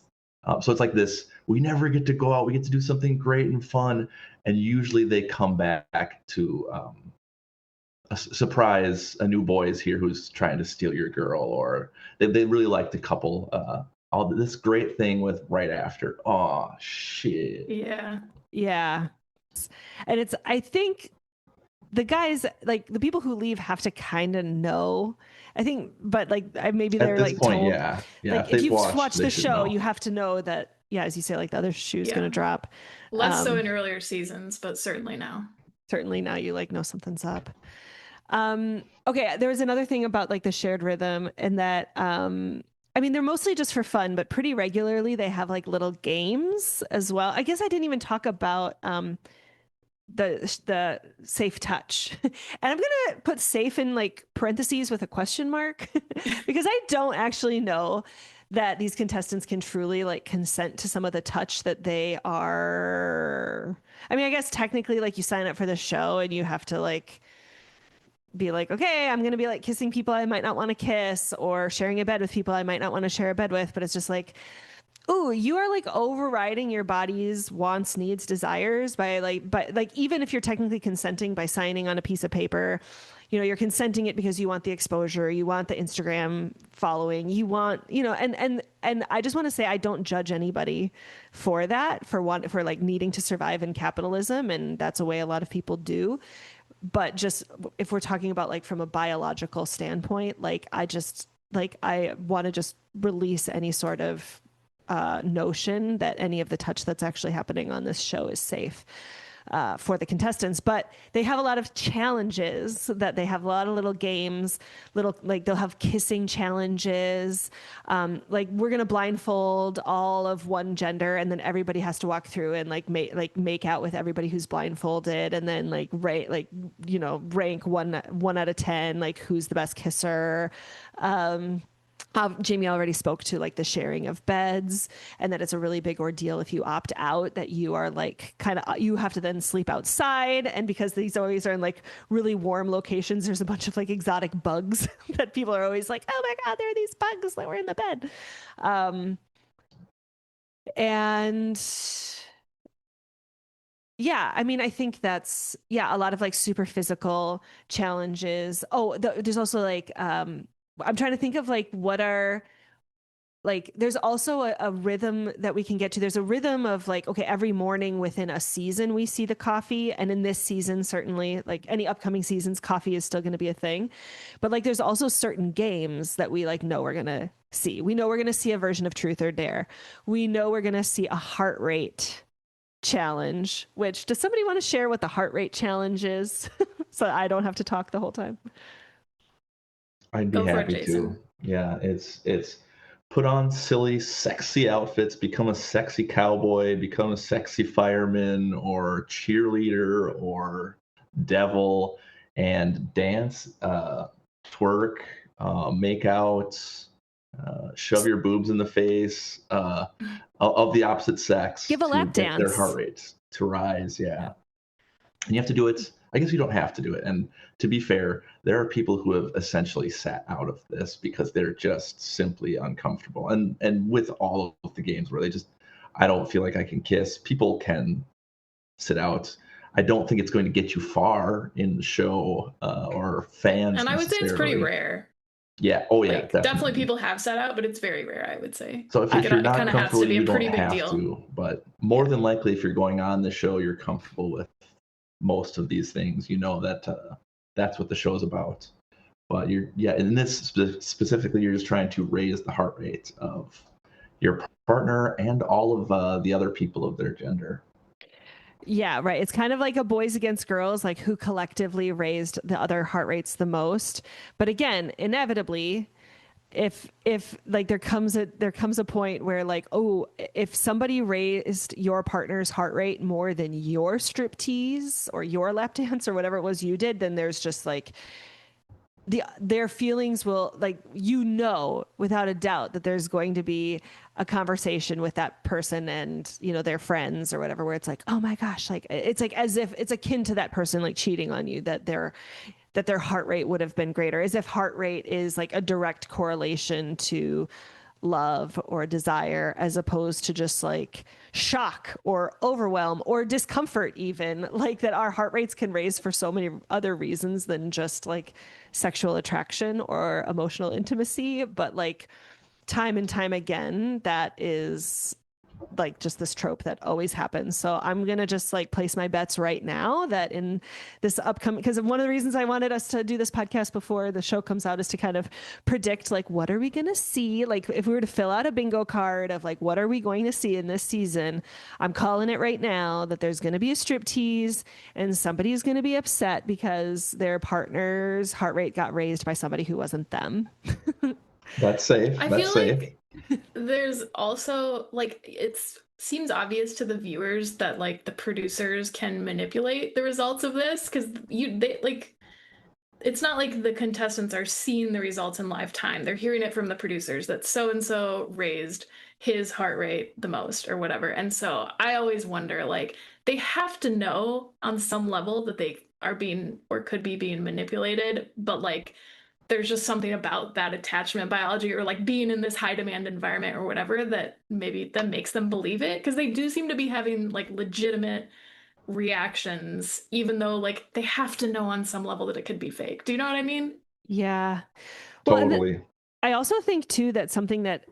Speaker 3: So it's like this, we never get to go out. We get to do something great and fun. And usually they come back to a surprise, a new boy is here who's trying to steal your girl. Or they really like to couple all this great thing with right after. Oh, shit.
Speaker 4: Yeah.
Speaker 2: Yeah. And I think the guys, like the people who leave, have to kind of know. I think, but like maybe they're
Speaker 3: at this
Speaker 2: like
Speaker 3: point,
Speaker 2: told.
Speaker 3: yeah.
Speaker 2: Like if you've watched the show,
Speaker 3: know.
Speaker 2: you have to know that. Yeah, as you say, like the other shoe's going to drop.
Speaker 4: Less so in earlier seasons, but certainly now.
Speaker 2: Certainly now you like know something's up. Okay, there was another thing about like the shared rhythm, and that I mean, they're mostly just for fun, but pretty regularly they have like little games as well. I guess I didn't even talk about the safe touch. And I'm gonna put safe in like parentheses with a question mark because I don't actually know that these contestants can truly like consent to some of the touch that they are. I mean, I guess technically like you sign up for the show and you have to like be like, okay, I'm gonna be like kissing people I might not want to kiss, or sharing a bed with people I might not want to share a bed with. But it's just like, ooh, you are like overriding your body's wants, needs, desires by like even if you're technically consenting by signing on a piece of paper, you're consenting it because you want the exposure, you want the Instagram following, you want, and I just want to say I don't judge anybody for that, for like needing to survive in capitalism, and that's a way a lot of people do. But just if we're talking about like from a biological standpoint, like I want to just release any sort of notion that any of the touch that's actually happening on this show is safe for the contestants. But they have a lot of challenges, that they have a lot of little games, like they'll have kissing challenges. Like we're going to blindfold all of one gender, and then everybody has to walk through and make out with everybody who's blindfolded. And then rank one out of 10, like who's the best kisser. Jamie already spoke to like the sharing of beds, and that it's a really big ordeal if you opt out, that you are like you have to then sleep outside. And because these always are in like really warm locations, there's a bunch of like exotic bugs that people are always like, oh my God, there are these bugs that were in the bed. And yeah, I mean, I think that's, a lot of like super physical challenges. Oh, there's also like, I'm trying to think of like what are like, there's also a rhythm that we can get to. There's a rhythm of like, okay, every morning within a season, we see the coffee. And in this season, certainly like any upcoming seasons, coffee is still going to be a thing. But like, there's also certain games that we like know we're going to see. We know we're going to see a version of Truth or Dare. We know we're going to see a heart rate challenge, which, does somebody want to share what the heart rate challenge is? So I don't have to talk the whole time.
Speaker 3: I'd be
Speaker 4: Go for it,
Speaker 3: happy
Speaker 4: Jason.
Speaker 3: to. Yeah, it's put on silly, sexy outfits, become a sexy cowboy, become a sexy fireman or cheerleader or devil, and dance, twerk, make out, shove your boobs in the face of the opposite sex
Speaker 2: Give a
Speaker 3: to
Speaker 2: lap
Speaker 3: get their
Speaker 2: dance.
Speaker 3: heart rates to rise. Yeah. And you have to do it. I guess you don't have to do it. And to be fair, there are people who have essentially sat out of this because they're just simply uncomfortable. And with all of the games where they just, I don't feel like I can kiss, people can sit out. I don't think it's going to get you far in the show or fans
Speaker 4: And I would say it's pretty
Speaker 3: necessarily.
Speaker 4: rare.
Speaker 3: Yeah. Oh, yeah,
Speaker 4: Like, definitely people have sat out, but it's very rare, I would say.
Speaker 3: So if
Speaker 4: Like,
Speaker 3: you're
Speaker 4: it
Speaker 3: not
Speaker 4: kind of has to
Speaker 3: comfortable,
Speaker 4: be a
Speaker 3: you don't
Speaker 4: pretty big
Speaker 3: have
Speaker 4: deal.
Speaker 3: to. But more than likely, if you're going on the show, you're comfortable with most of these things. You know that that's what the show's about. But in this specifically, you're just trying to raise the heart rate of your partner and all of the other people of their gender.
Speaker 2: Yeah, right. It's kind of like a boys against girls, like who collectively raised the other heart rates the most. But again, inevitably, if like there comes a point where like, oh, if somebody raised your partner's heart rate more than your striptease or your lap dance or whatever it was you did, then there's just like their feelings will, like, without a doubt that there's going to be a conversation with that person and their friends or whatever, where it's like, oh my gosh, like it's like as if it's akin to that person like cheating on you, that their heart rate would have been greater, as if heart rate is like a direct correlation to love or desire, as opposed to just like shock or overwhelm or discomfort, even, like that our heart rates can raise for so many other reasons than just like sexual attraction or emotional intimacy. But like time and time again, that is like just this trope that always happens. So I'm going to just like place my bets right now that in this upcoming, because one of the reasons I wanted us to do this podcast before the show comes out is to kind of predict, like, what are we going to see? Like, if we were to fill out a bingo card of like, what are we going to see in this season? I'm calling it right now that there's going to be a striptease and somebody's going to be upset because their partner's heart rate got raised by somebody who wasn't them.
Speaker 3: That's safe.
Speaker 4: I
Speaker 3: That's
Speaker 4: feel
Speaker 3: safe.
Speaker 4: like there's also like seems obvious to the viewers that like the producers can manipulate the results of this, because they like, it's not like the contestants are seeing the results in live time. They're hearing it from the producers that so and so raised his heart rate the most or whatever. And so I always wonder, like, they have to know on some level that they are being or could be being manipulated, but like there's just something about that attachment biology or like being in this high demand environment or whatever that maybe that makes them believe it, because they do seem to be having like legitimate reactions, even though like they have to know on some level that it could be fake. Do you know what I mean?
Speaker 2: Yeah. Well,
Speaker 3: Totally.
Speaker 2: I also think too that something that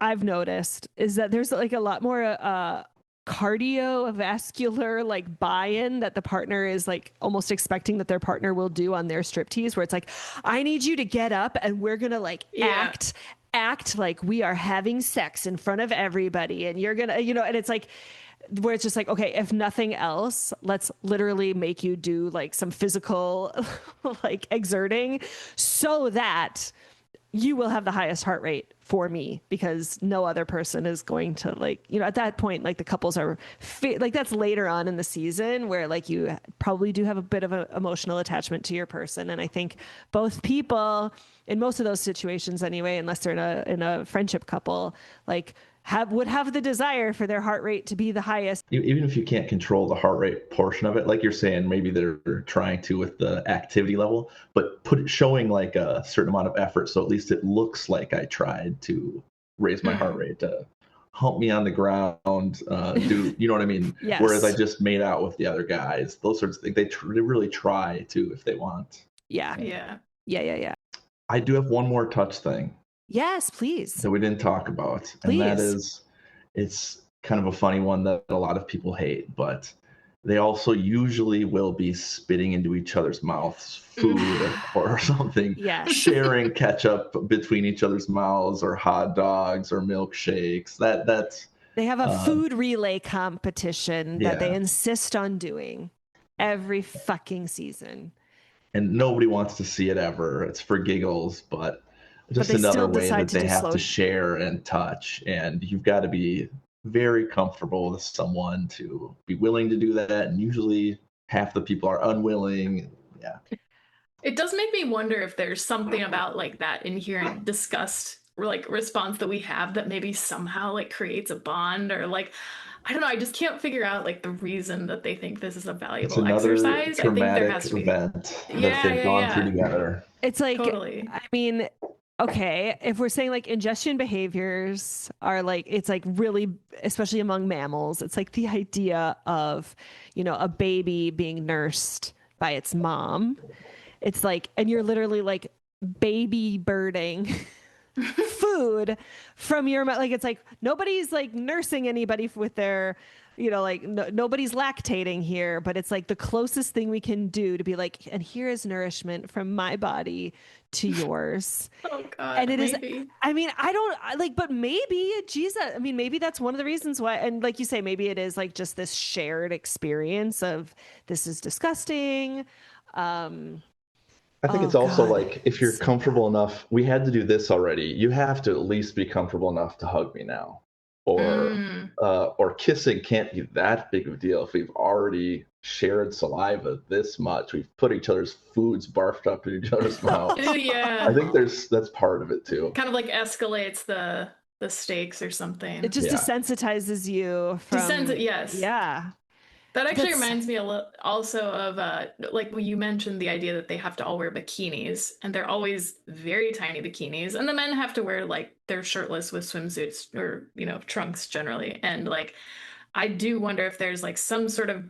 Speaker 2: I've noticed is that there's like a lot more cardiovascular like buy-in that the partner is like almost expecting that their partner will do on their striptease, where it's like, I need you to get up and we're gonna like act like we are having sex in front of everybody, and you're gonna, and it's like, where it's just like, okay, if nothing else, let's literally make you do like some physical like exerting so that you will have the highest heart rate for me, because no other person is going to, like, at that point, like the couples are like, that's later on in the season where like you probably do have a bit of an emotional attachment to your person. And I think both people in most of those situations anyway, unless they're in a friendship couple, like would have the desire for their heart rate to be the highest.
Speaker 3: Even if you can't control the heart rate portion of it, like you're saying, maybe they're trying to with the activity level, but showing like a certain amount of effort, so at least it looks like I tried to raise my heart rate, hump me on the ground, do, you know what I mean?
Speaker 2: Yes.
Speaker 3: Whereas I just made out with the other guys, those sorts of things. They really try to, if they want.
Speaker 2: Yeah. I
Speaker 3: do have one more touch thing.
Speaker 2: Yes, please.
Speaker 3: That we didn't talk about.
Speaker 2: Please.
Speaker 3: And that is, it's kind of a funny one that a lot of people hate, but they also usually will be spitting into each other's mouths food or something.
Speaker 2: Yes.
Speaker 3: Sharing ketchup between each other's mouths, or hot dogs or milkshakes. That's
Speaker 2: they have a food relay competition that they insist on doing every fucking season.
Speaker 3: and nobody wants to see it ever. It's for giggles, but just
Speaker 2: they
Speaker 3: another
Speaker 2: still
Speaker 3: way
Speaker 2: decide
Speaker 3: that
Speaker 2: to
Speaker 3: they
Speaker 2: do
Speaker 3: have
Speaker 2: slow.
Speaker 3: to share and touch. And you've got to be very comfortable with someone to be willing to do that. And usually half the people are unwilling. Yeah.
Speaker 4: It does make me wonder if there's something about like that inherent disgust or like response that we have that maybe somehow like creates a bond, or like I don't know, I just can't figure out like the reason that they think this is a
Speaker 3: It's
Speaker 4: valuable
Speaker 3: another
Speaker 4: exercise. I think there
Speaker 3: traumatic
Speaker 4: has to be.
Speaker 3: event that
Speaker 4: Yeah,
Speaker 3: they've
Speaker 4: yeah,
Speaker 3: gone through
Speaker 4: yeah.
Speaker 3: together.
Speaker 2: It's like,
Speaker 4: Totally.
Speaker 2: I mean, okay, if we're saying like ingestion behaviors are like, it's like really, especially among mammals, it's like the idea of, you know, a baby being nursed by its mom. It's like, and you're literally like baby birding food from your mouth. Like, it's like nobody's like nursing anybody with their, you know, like nobody's lactating here, but it's like the closest thing we can do to be like, and here is nourishment from my body to yours.
Speaker 4: Oh
Speaker 2: And
Speaker 4: God,
Speaker 2: it is,
Speaker 4: maybe.
Speaker 2: I mean, like, but maybe, Jesus, I mean, maybe that's one of the reasons why. And like you say, maybe it is like just this shared experience of this is disgusting.
Speaker 3: I think
Speaker 2: Oh
Speaker 3: it's also
Speaker 2: God,
Speaker 3: like if you're
Speaker 2: so bad.
Speaker 3: comfortable enough, we had to do this already. You have to at least be comfortable enough to hug me now,
Speaker 4: Mm.
Speaker 3: or kissing can't be that big of a deal if we've already shared saliva this much. We've put each other's foods barfed up in each other's mouths. I
Speaker 4: Yeah.
Speaker 3: think that's part of it too.
Speaker 4: Kind of like escalates the stakes or
Speaker 2: It
Speaker 4: something.
Speaker 2: just
Speaker 3: Yeah,
Speaker 2: desensitizes you
Speaker 4: Descends it,
Speaker 2: from,
Speaker 4: yes.
Speaker 2: yeah.
Speaker 4: That actually
Speaker 2: That's,
Speaker 4: reminds me a little also of like when you mentioned the idea that they have to all wear bikinis, and they're always very tiny bikinis, and the men have to wear like they're shirtless with swimsuits or you know trunks generally, and like I do wonder if there's like some sort of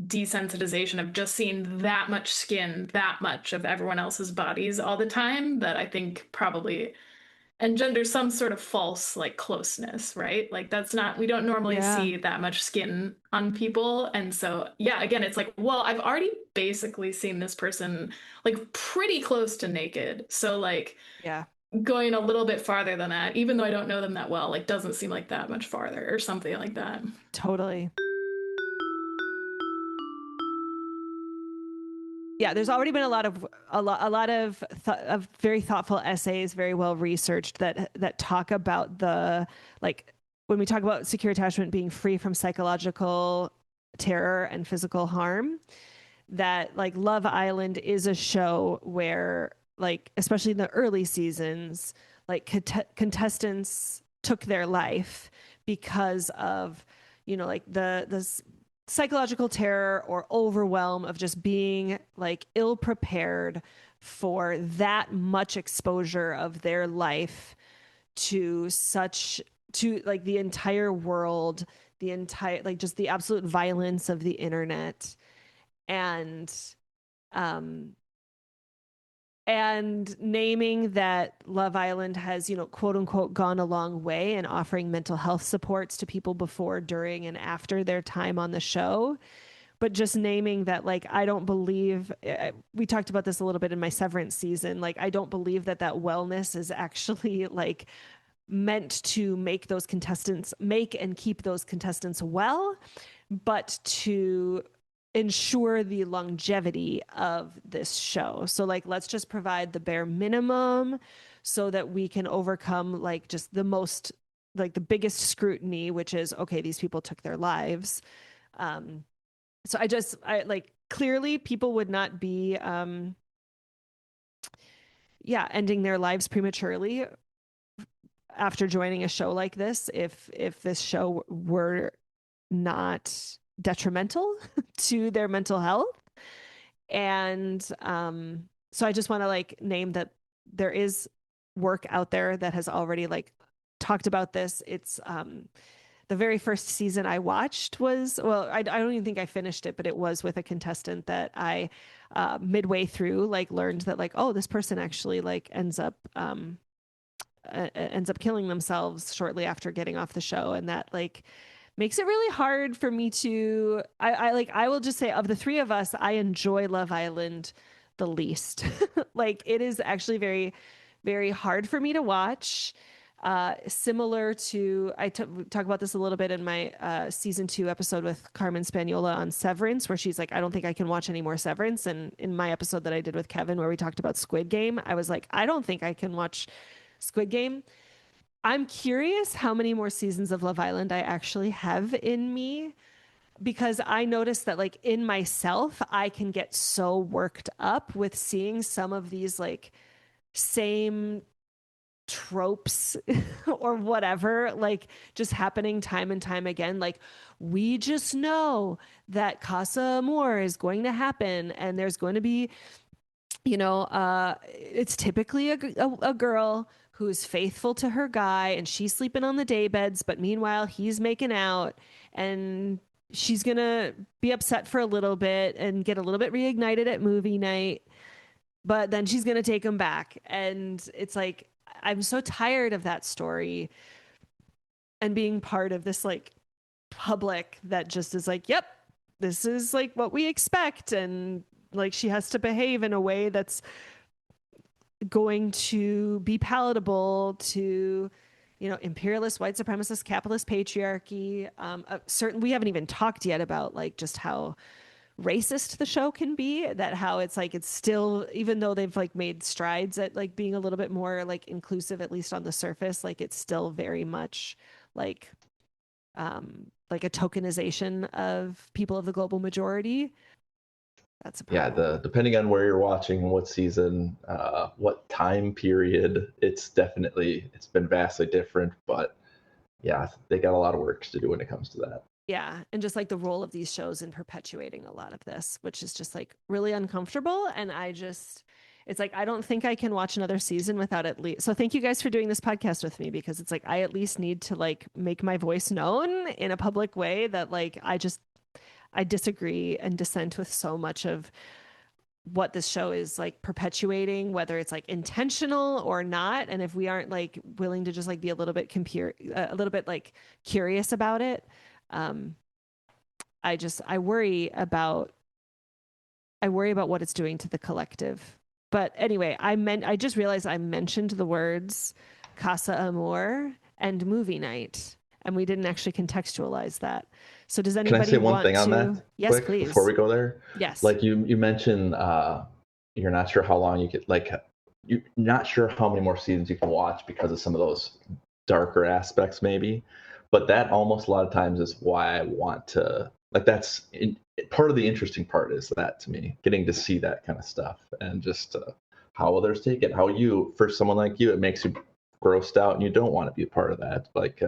Speaker 4: desensitization of just seeing that much skin, that much of everyone else's bodies all the time that I think probably engender some sort of false like closeness, right? Like that's not we don't normally
Speaker 2: yeah,
Speaker 4: see that much skin on people. And so yeah, again, it's like, well, I've already basically seen this person like pretty close to naked. So like
Speaker 2: yeah,
Speaker 4: going a little bit farther than that, even though I don't know them that well, like doesn't seem like that much farther or something like that.
Speaker 2: totally. Yeah, there's already been a lot of very thoughtful essays, very well researched that talk about the like when we talk about secure attachment being free from psychological terror and physical harm, that like Love Island is a show where like especially in the early seasons, like contestants took their life because of like the psychological terror or overwhelm of just being like ill prepared for that much exposure of their life to like the entire world, the entire like just the absolute violence of the internet, and um and naming that Love Island has, quote unquote, gone a long way in offering mental health supports to people before, during, and after their time on the show. But just naming that, like, I don't believe, we talked about this a little bit in my Severance season, like, I don't believe that wellness is actually like meant to make and keep those contestants well, but to ensure the longevity of this show. So like let's just provide the bare minimum so that we can overcome like just the most like the biggest scrutiny, which is okay, these people took their lives. So I like clearly people would not be ending their lives prematurely after joining a show like this if this show were not detrimental to their mental health. And so I just want to like name that there is work out there that has already like talked about this. It's the very first season I watched was, well, I don't even think I finished it, but it was with a contestant that I midway through like learned that like, oh, this person actually like ends up killing themselves shortly after getting off the show. And that like makes it really hard for me to I will just say, of the three of us, I enjoy Love Island the least. Like it is actually very, very hard for me to watch. Similar to, talk about this a little bit in my season 2 episode with Carmen Spaniola on Severance, where she's like, I don't think I can watch any more Severance. And in my episode that I did with Kevin, where we talked about Squid Game, I was like, I don't think I can watch Squid Game. I'm curious how many more seasons of Love Island I actually have in me, because I noticed that like in myself, I can get so worked up with seeing some of these like same tropes or whatever, like just happening time and time again. Like, we just know that Casa Amor is going to happen, and there's going to be, it's typically a girl who's faithful to her guy, and she's sleeping on the day beds, but meanwhile he's making out, and she's gonna be upset for a little bit and get a little bit reignited at movie night, but then she's gonna take him back. And it's like, I'm so tired of that story and being part of this like public that just is like, yep, this is like what we expect, and like she has to behave in a way that's going to be palatable to, imperialist, white supremacist, capitalist patriarchy. We haven't even talked yet about like just how racist the show can be, that how it's like, it's still, even though they've like made strides at like being a little bit more like inclusive, at least on the surface, like it's still very much like a tokenization of people of the global majority. That's a problem.
Speaker 3: Depending on where you're watching and what season, what time period, it's been vastly different, but yeah, they got a lot of work to do when it comes to that.
Speaker 2: Yeah. And just like the role of these shows in perpetuating a lot of this, which is just like really uncomfortable. And it's like, I don't think I can watch another season without at least. So thank you guys for doing this podcast with me, because it's like, I at least need to like make my voice known in a public way that like, I disagree and dissent with so much of what this show is like perpetuating, whether it's like intentional or not. And if we aren't like willing to just like be a little bit a little bit like curious about it, I worry about what it's doing to the collective. But anyway, I just realized I mentioned the words Casa Amor and movie night, and we didn't actually contextualize that. So does anybody
Speaker 3: Can I say one thing on that?
Speaker 2: Yes,
Speaker 3: quick,
Speaker 2: please.
Speaker 3: Before we go there?
Speaker 2: Yes.
Speaker 3: Like you mentioned, you're not sure how long you could, like, you're not sure how many more seasons you can watch because of some of those darker aspects, maybe. But that almost a lot of times is why I want to, like, part of the interesting part is that, to me, getting to see that kind of stuff, and just how others take it. How for someone like you, it makes you grossed out and you don't want to be a part of that. Like,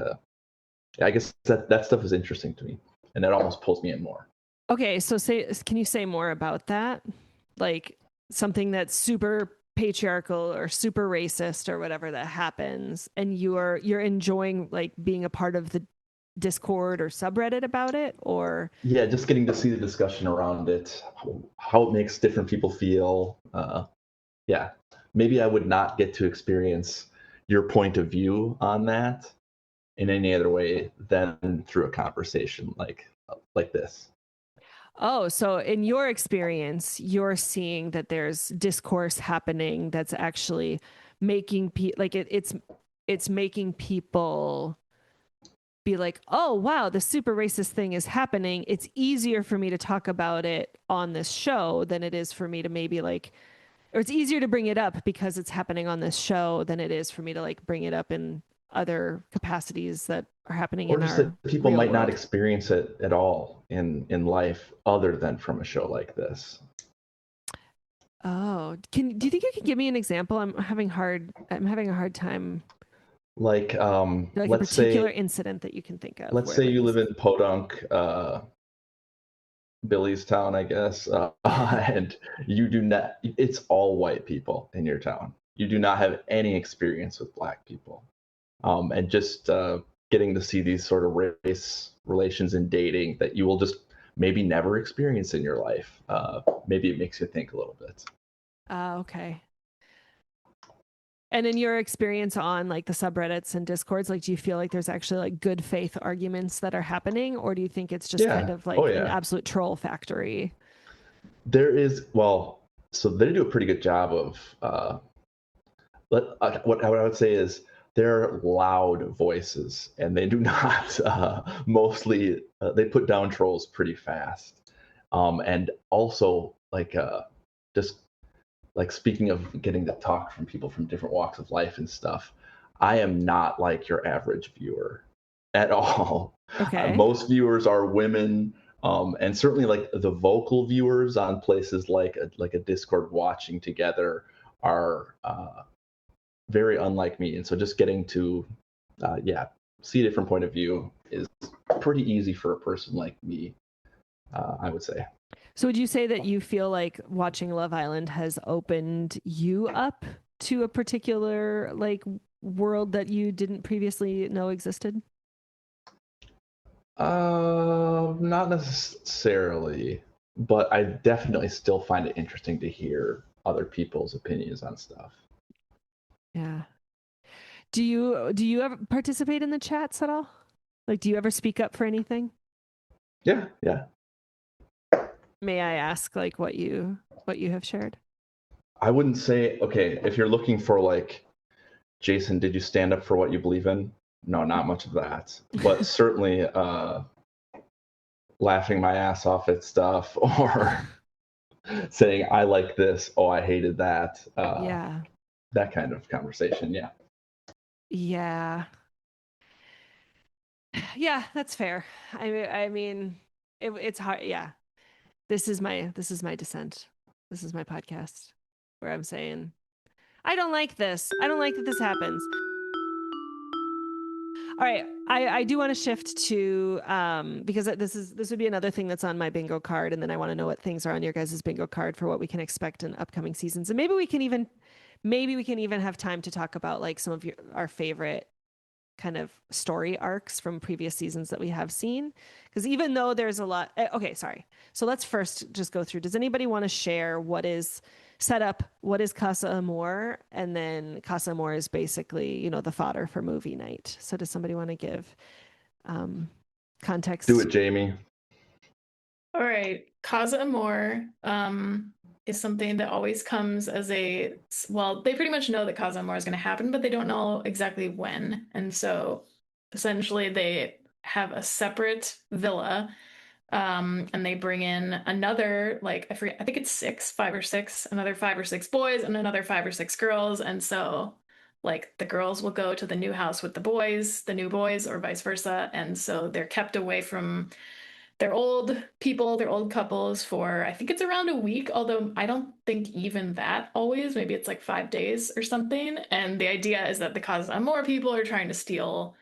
Speaker 3: I guess that stuff is interesting to me, and it almost pulls me in more.
Speaker 2: Okay, so can you say more about that? Like something that's super patriarchal or super racist or whatever that happens, and you're enjoying like being a part of the Discord or subreddit about it, or
Speaker 3: just getting to see the discussion around it, how it makes different people feel. Maybe I would not get to experience your point of view on that in any other way than through a conversation like this.
Speaker 2: Oh, so in your experience, you're seeing that there's discourse happening that's actually making it's making people be like, oh, wow, the super racist thing is happening. It's easier for me to talk about it on this show than it is for me to maybe like, or it's easier to bring it up because it's happening on this show than it is for me to like bring it up in other capacities that are happening
Speaker 3: or
Speaker 2: in
Speaker 3: just
Speaker 2: our
Speaker 3: that people
Speaker 2: real
Speaker 3: might
Speaker 2: world.
Speaker 3: not experience it at all in life other than from a show like this.
Speaker 2: Oh, do you think you can give me an example? I'm having a hard time.
Speaker 3: Like
Speaker 2: A
Speaker 3: let's
Speaker 2: particular
Speaker 3: say
Speaker 2: incident that you can think of.
Speaker 3: let's say you live in Podunk, Billy's town, I guess, and you do not, it's all white people in your town. You do not have any experience with black people. And just getting to see these sort of race relations in dating that you will just maybe never experience in your life. Maybe it makes you think a little bit.
Speaker 2: Okay. And in your experience on like the subreddits and discords, like, do you feel like there's actually like good faith arguments that are happening, or do you think it's just kind of like an absolute troll factory?
Speaker 3: There is, so they do a pretty good job of what I would say is they're loud voices, and they do not mostly they put down trolls pretty fast. And also, like, just like, speaking of getting to talk from people from different walks of life and stuff, I am not like your average viewer at all.
Speaker 2: Okay.
Speaker 3: Most viewers are women, and certainly like the vocal viewers on places like a Discord watching together are very unlike me. And so just getting to see a different point of view is pretty easy for a person like me, I would say.
Speaker 2: So would you say that you feel like watching Love Island has opened you up to a particular like world that you didn't previously know existed?
Speaker 3: Not necessarily, but I definitely still find it interesting to hear other people's opinions on stuff.
Speaker 2: Yeah. Do you ever participate in the chats at all? Like, do you ever speak up for anything?
Speaker 3: Yeah.
Speaker 2: May I ask like what you have shared?
Speaker 3: I wouldn't say, okay, if you're looking for like, Jason, did you stand up for what you believe in? No, not much of that. But certainly laughing my ass off at stuff, or saying I like this, oh I hated that.
Speaker 2: Yeah.
Speaker 3: That kind of conversation, yeah.
Speaker 2: Yeah. Yeah, that's fair. I mean, it's hard. Yeah, this is my dissent. This is my podcast where I'm saying I don't like this. I don't like that this happens. All right, I do want to shift to because this would be another thing that's on my bingo card, and then I want to know what things are on your guys' bingo card for what we can expect in upcoming seasons, and maybe we can even have time to talk about like some of our favorite kind of story arcs from previous seasons that we have seen, because even though there's a lot. Okay, sorry, so let's first just go through. Does anybody want to share what is set up, what is Casa Amor, and then Casa Amor is basically the fodder for movie night? So does somebody want to give context?
Speaker 3: Do it, Jamie.
Speaker 4: All right, Casa Amor is something that always comes as they pretty much know that Casa Amor is going to happen, but they don't know exactly when. And so essentially they have a separate villa, and they bring in another, like, I forget, I think it's 5 or 6, another 5 or 6 boys and another 5 or 6 girls. And so like the girls will go to the new house with the new boys, or vice versa. And so they're kept away from their old people, their old couples for, I think it's around a week, although I don't think even that always, maybe it's like 5 days or something. And the idea is that the Casa Amor people are trying to steal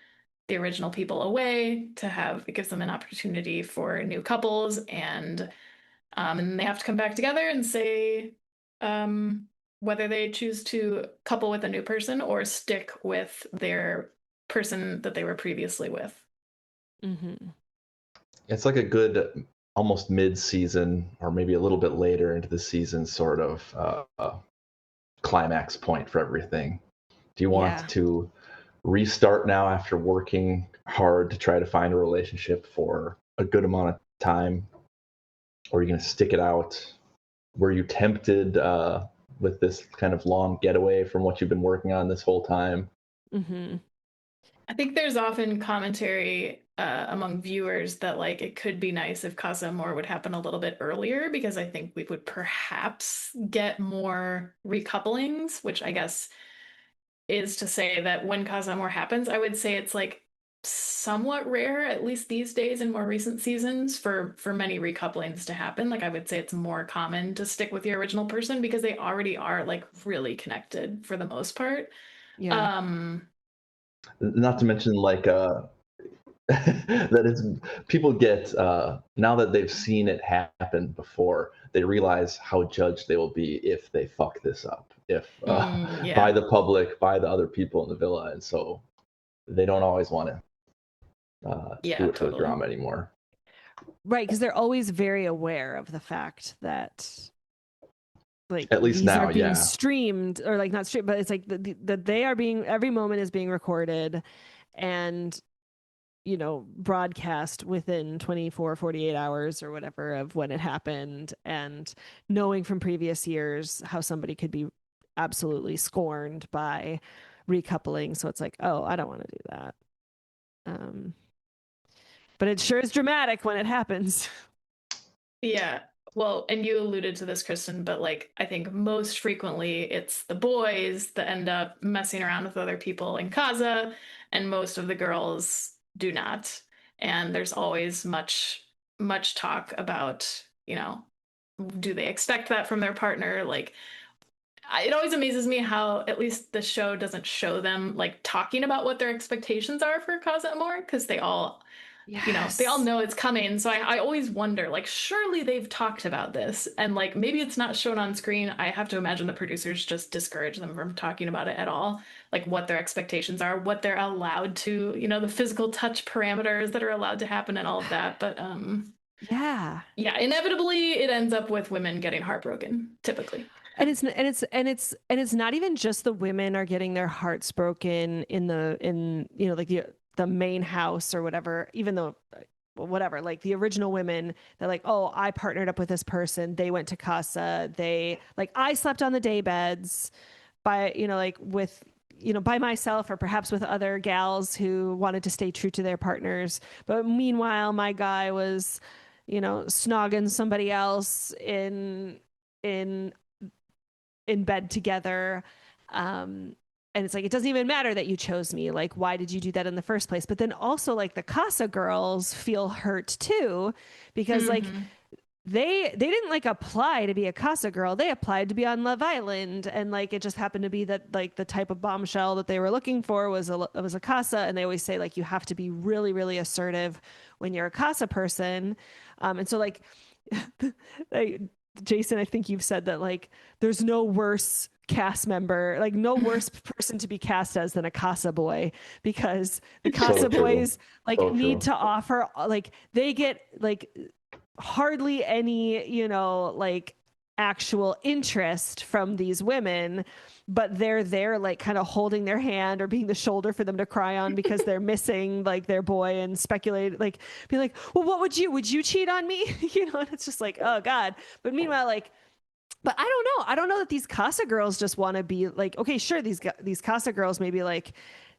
Speaker 4: the original people away it gives them an opportunity for new couples, and they have to come back together and say whether they choose to couple with a new person or stick with their person that they were previously with.
Speaker 2: Mm-hmm.
Speaker 3: It's like a good almost mid-season or maybe a little bit later into the season sort of climax point for everything. Do you want to restart now after working hard to try to find a relationship for a good amount of time, or are you going to stick it out? Were you tempted with this kind of long getaway from what you've been working on this whole time?
Speaker 2: Mm-hmm.
Speaker 4: I think there's often commentary among viewers that like it could be nice if Casa Amor would happen a little bit earlier, because I think we would perhaps get more recouplings, which I guess is to say that when Casa Amor happens, I would say it's like somewhat rare, at least these days in more recent seasons, for many recouplings to happen. Like I would say it's more common to stick with your original person because they already are like really connected for the most part.
Speaker 2: Yeah.
Speaker 3: Not to mention like that it's people get now that they've seen it happen before, they realize how judged they will be if they fuck this up, if by the public, by the other people in the villa, and so they don't always want to do it for the drama anymore.
Speaker 2: Right, because they're always very aware of the fact that like
Speaker 3: at least
Speaker 2: these
Speaker 3: now,
Speaker 2: are being streamed, or like not streamed, but it's like that they are being, every moment is being recorded and broadcast within 24, 48 hours or whatever of when it happened, and knowing from previous years how somebody could be absolutely scorned by recoupling. So it's like, oh, I don't want to do that. But it sure is dramatic when it happens.
Speaker 4: Yeah. Well, and you alluded to this, Kristyn, but like I think most frequently it's the boys that end up messing around with other people in Casa, and most of the girls do not. And there's always much talk about, do they expect that from their partner? Like it always amazes me how at least the show doesn't show them like talking about what their expectations are for Casa Amor, because they all they all know it's coming. So I always wonder, like, surely they've talked about this, and like maybe it's not shown on screen. I have to imagine the producers just discourage them from talking about it at all, like what their expectations are, what they're allowed to, the physical touch parameters that are allowed to happen and all of that. But
Speaker 2: yeah,
Speaker 4: inevitably it ends up with women getting heartbroken, typically.
Speaker 2: And it's not even just the women are getting their hearts broken in like the main house or whatever, even though whatever, like the original women, they're like, oh, I partnered up with this person, they went to Casa, they like, I slept on the day beds by like with by myself or perhaps with other gals who wanted to stay true to their partners, but meanwhile my guy was snogging somebody else in bed together. And it's like, it doesn't even matter that you chose me. Like, why did you do that in the first place? But then also like the Casa girls feel hurt too, because like they didn't like apply to be a Casa girl. They applied to be on Love Island. And like, it just happened to be that like the type of bombshell that they were looking for was a Casa. And they always say like, you have to be really, really assertive when you're a Casa person. And so like, Jason, I think you've said that like there's no worse cast member, like no worse person to be cast as than a Casa boy, because the Casa boys like need to offer, like they get like hardly any like actual interest from these women, but they're there like kind of holding their hand or being the shoulder for them to cry on because they're missing like their boy, and speculate, like be like, well, what would you cheat on me? And it's just like, oh God. But meanwhile, like, but I don't know that these Casa girls just want to be like, okay, sure, these Casa girls maybe like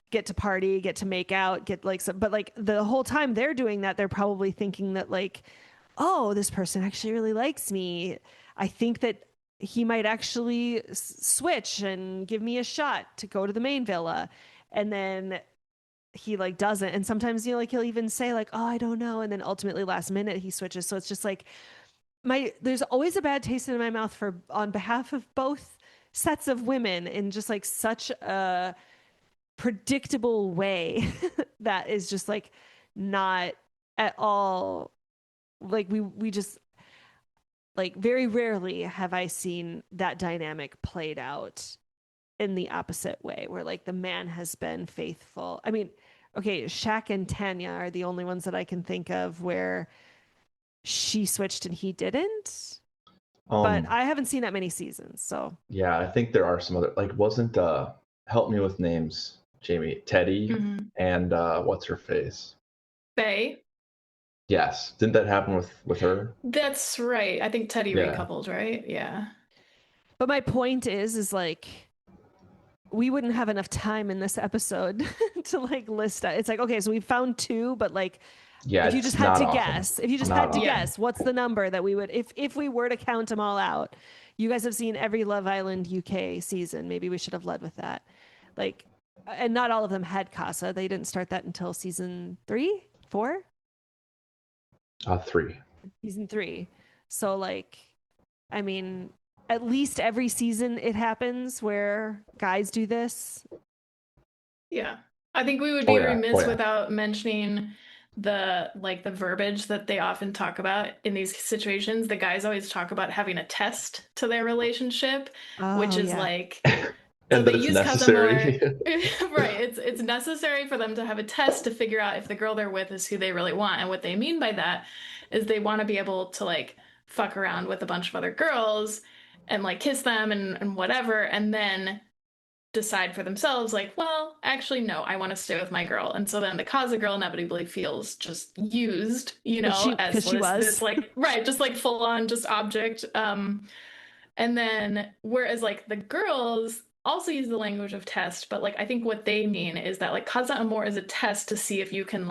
Speaker 2: get to party, get to make out, get like some, but like the whole time they're doing that, they're probably thinking that like, oh, this person actually really likes me. I think that he might actually switch and give me a shot to go to the main villa. And then he like doesn't. And sometimes, like he'll even say like, oh, I don't know. And then ultimately last minute he switches. So it's just like there's always a bad taste in my mouth on behalf of both sets of women in just like such a predictable way that is just like not at all like we just like very rarely have I seen that dynamic played out in the opposite way, where like the man has been faithful. I mean, okay, Shaq and Tanya are the only ones that I can think of where she switched and he didn't. But I haven't seen that many seasons, so.
Speaker 3: Yeah, I think there are some other, like, wasn't help me with names, Jamie, Teddy, and what's her face?
Speaker 4: Faye.
Speaker 3: Yes. Didn't that happen with her?
Speaker 4: That's right. I think Teddy recoupled, right? Yeah.
Speaker 2: But my point is like, we wouldn't have enough time in this episode to like list it. It's like, okay, so we found two, but like,
Speaker 3: yeah,
Speaker 2: if you just had to guess, what's the number that we would, if we were to count them all out? You guys have seen every Love Island UK season. Maybe we should have led with that. Like, and not all of them had Casa. They didn't start that until season 3, 4?
Speaker 3: 3.
Speaker 2: Season 3. So like, I mean, at least every season it happens where guys do this.
Speaker 4: Yeah. I think we would be remiss without mentioning the verbiage that they often talk about in these situations. The guys always talk about having a test to their relationship, which is like
Speaker 3: and that it's necessary.
Speaker 4: Right. It's necessary for them to have a test to figure out if the girl they're with is who they really want. And what they mean by that is they want to be able to like fuck around with a bunch of other girls and like kiss them and whatever, and then decide for themselves like, well, actually no, I want to stay with my girl. And so then the Casa girl inevitably feels just used, as this like, right, just like full on just object. And then whereas like the girls, also use the language of test, but like I think what they mean is that like Casa Amor is a test to see if you can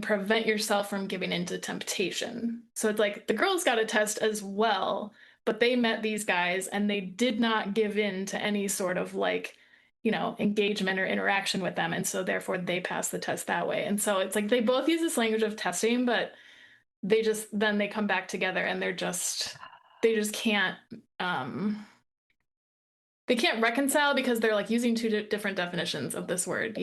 Speaker 4: prevent yourself from giving into temptation. So it's like the girls got a test as well, but they met these guys and they did not give in to any sort of like, engagement or interaction with them. And so therefore they passed the test that way. And so it's like they both use this language of testing, but then they come back together and they just can't they can't reconcile because they're like using two different definitions of this word.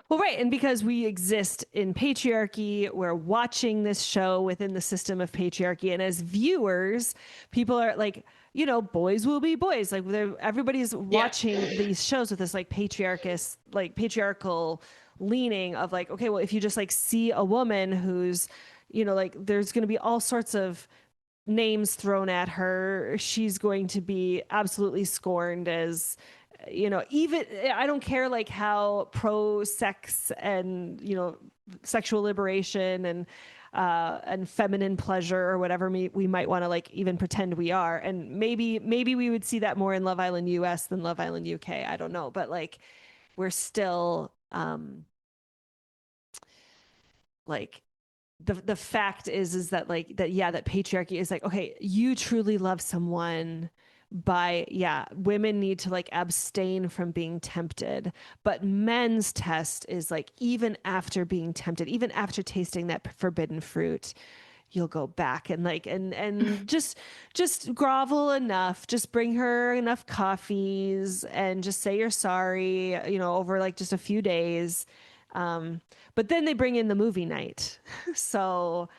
Speaker 2: Well, right. And because we exist in patriarchy, we're watching this show within the system of patriarchy. And as viewers, people are like, boys will be boys. Like everybody's watching these shows with this like patriarchal leaning of like, okay, well, if you just like see a woman who's, like there's going to be all sorts of names thrown at her, she's going to be absolutely scorned as, even I don't care like how pro sex and, sexual liberation and feminine pleasure or whatever we might want to like even pretend we are. And maybe we would see that more in Love Island US than Love Island UK. I don't know. But like, we're still, like, the fact is that like that patriarchy is like, okay, you truly love someone women need to like abstain from being tempted, but men's test is like even after being tempted, even after tasting that forbidden fruit, you'll go back and like and just grovel enough, just bring her enough coffees and just say you're sorry, over like just a few days. But then they bring in the movie night. So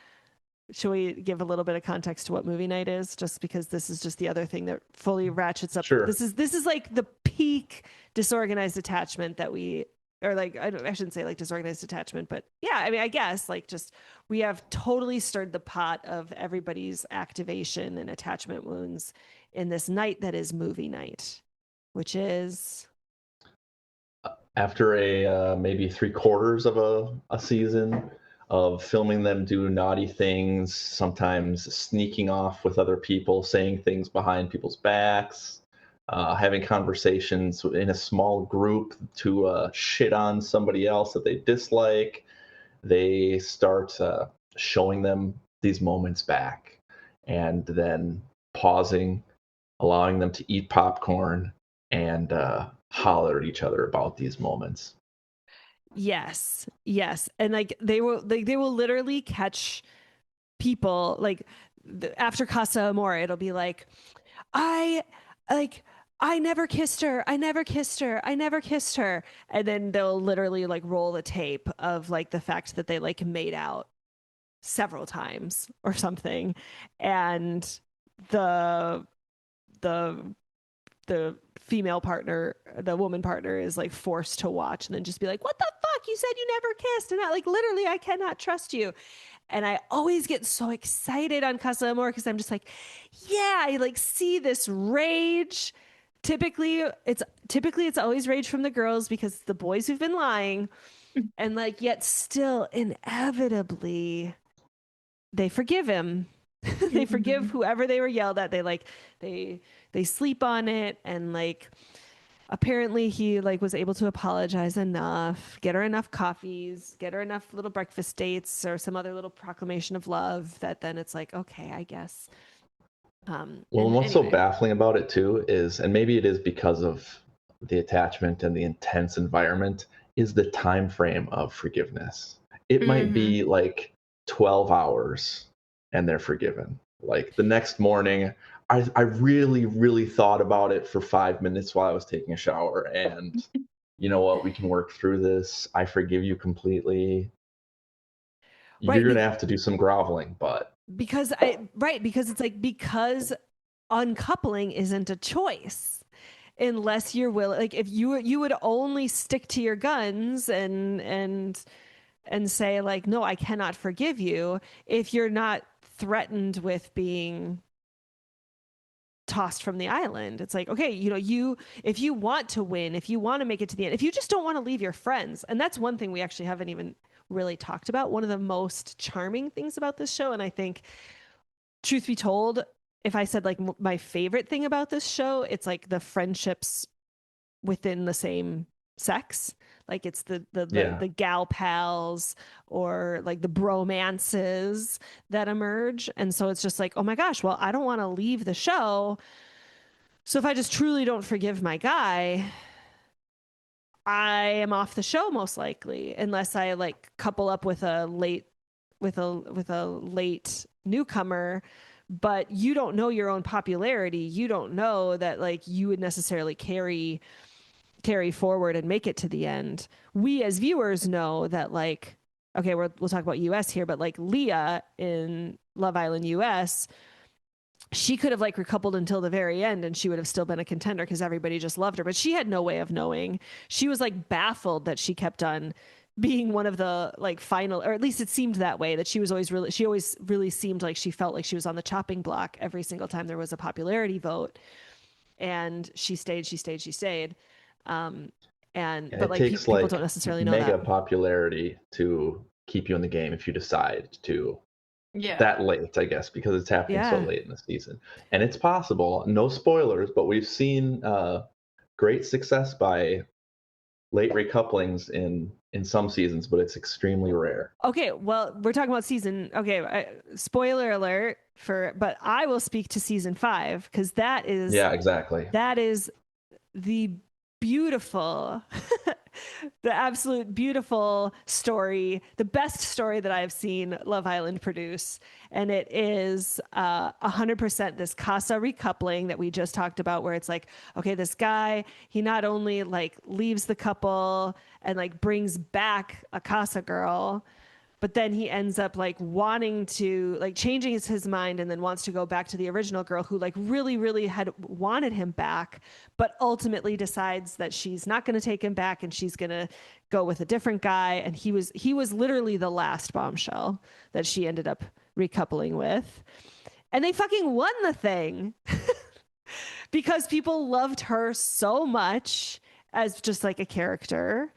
Speaker 2: should we give a little bit of context to what movie night is? Just because this is just the other thing that fully ratchets up.
Speaker 3: Sure.
Speaker 2: This is like the peak disorganized attachment that we, or like, I shouldn't say like disorganized attachment, but yeah, I mean, I guess like just, we have totally stirred the pot of everybody's activation and attachment wounds in this night that is movie night, which is...
Speaker 3: After maybe 3/4 of a season of filming them do naughty things, sometimes sneaking off with other people, saying things behind people's backs, having conversations in a small group to shit on somebody else that they dislike, they start showing them these moments back and then pausing, allowing them to eat popcorn and holler at each other about these moments.
Speaker 2: Yes. And like they will literally catch people like after Casa Amor, it'll be like, I never kissed her. I never kissed her. And then they'll literally like roll the tape of like the fact that they like made out several times or something. And the female partner, the woman partner is like forced to watch and then just be like, what the fuck? You said you never kissed. And I like, literally, I cannot trust you. And I always get so excited on Casa Amor because I'm just like, yeah, I like see this rage. Typically it's always rage from the girls because the boys who've been lying, and like, yet still inevitably they forgive him. They forgive whoever they were yelled at. They like, they sleep on it. And like, apparently he like was able to apologize enough, get her enough coffees, get her enough little breakfast dates or some other little proclamation of love that then it's like, okay, I guess.
Speaker 3: And what's so baffling about it too is, and maybe it is because of the attachment and the intense environment, is the time frame of forgiveness. It might be like 12 hours and they're forgiven. Like the next morning, I really, really thought about it for 5 minutes while I was taking a shower. And you know what? We can work through this. I forgive you completely. You're going to have to do some groveling, but.
Speaker 2: Because it's like, because uncoupling isn't a choice unless you're willing. Like if you would only stick to your guns and say like, no, I cannot forgive you if you're not threatened with being tossed from the island. It's like, okay, if you want to win, if you want to make it to the end, if you just don't want to leave your friends. And that's one thing we actually haven't even really talked about. One of the most charming things about this show, and I think, truth be told, if I said like my favorite thing about this show, it's like the friendships within the same sex. Like it's the gal pals or like the bromances that emerge. And so it's just like, oh my gosh, well, I don't want to leave the show. So if I just truly don't forgive my guy, I am off the show most likely, unless I like couple up with a late newcomer. But you don't know your own popularity. You don't know that like you would necessarily carry forward and make it to the end. We as viewers know that like, okay, we'll talk about US here, but like Leah in Love Island US, she could have like recoupled until the very end and she would have still been a contender because everybody just loved her, but she had no way of knowing. She was like baffled that she kept on being one of the like final, or at least it seemed that way, that she always really seemed like she felt like she was on the chopping block every single time there was a popularity vote. And she stayed. Um, but
Speaker 3: It
Speaker 2: like
Speaker 3: takes
Speaker 2: people don't
Speaker 3: like
Speaker 2: necessarily know
Speaker 3: mega
Speaker 2: that.
Speaker 3: popularity to keep you in the game if you decide to
Speaker 4: Yeah.
Speaker 3: that late, I guess, because it's happening so
Speaker 2: Yeah.
Speaker 3: late in the season. And it's possible, no spoilers, but we've seen great success by late recouplings in some seasons, but it's extremely rare.
Speaker 2: Okay, well, we're talking about season. Okay, spoiler alert but I will speak to season 5 because
Speaker 3: Yeah, exactly.
Speaker 2: that is the beautiful, the absolute beautiful story, the best story that I've seen Love Island produce. And it is 100% this Casa recoupling that we just talked about, where it's like, okay, this guy, he not only like leaves the couple and like brings back a Casa girl, but then he ends up like wanting to like changing his mind and then wants to go back to the original girl who like really had wanted him back, but ultimately decides that she's not going to take him back and she's going to go with a different guy. And he was literally the last bombshell that she ended up recoupling with, and they fucking won the thing because people loved her so much as just like a character.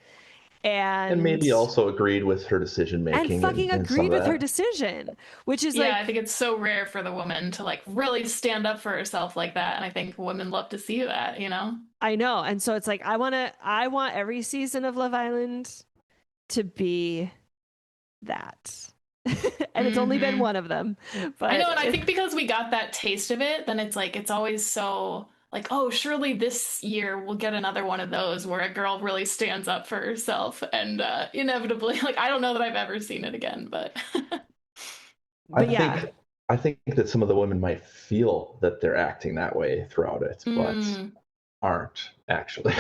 Speaker 3: And
Speaker 2: and
Speaker 3: maybe also agreed with her decision
Speaker 2: and
Speaker 3: making
Speaker 2: fucking
Speaker 3: and some
Speaker 2: agreed
Speaker 3: of
Speaker 2: with her
Speaker 3: that.
Speaker 2: decision, which is
Speaker 4: Yeah,
Speaker 2: like,
Speaker 4: I think it's so rare for the woman to like really stand up for herself like that. And I think women love to see that, you know?
Speaker 2: I know. And so it's like, I want every season of Love Island to be that. And it's only been one of them,
Speaker 4: I
Speaker 2: but
Speaker 4: know, and I think because we got that taste of it, then it's like it's always so like, oh, surely this year we'll get another one of those where a girl really stands up for herself, and inevitably, like I don't know that I've ever seen it again, but
Speaker 3: I
Speaker 2: yeah.
Speaker 3: think I think that some of the women might feel that they're acting that way throughout it, but
Speaker 4: Mm,
Speaker 3: aren't actually.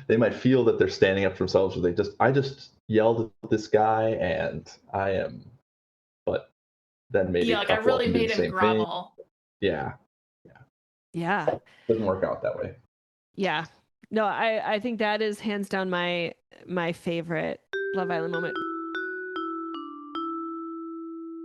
Speaker 3: They might feel that they're standing up for themselves, or I just yelled at this guy and I am, but then maybe
Speaker 4: yeah,
Speaker 3: a
Speaker 4: like I
Speaker 3: couple of
Speaker 4: really
Speaker 3: them do the
Speaker 4: made him
Speaker 3: same thing.
Speaker 4: grovel.
Speaker 3: Yeah,
Speaker 2: Yeah.
Speaker 3: doesn't work out that way.
Speaker 2: Yeah. No, I think that is hands down my favorite Love Island moment.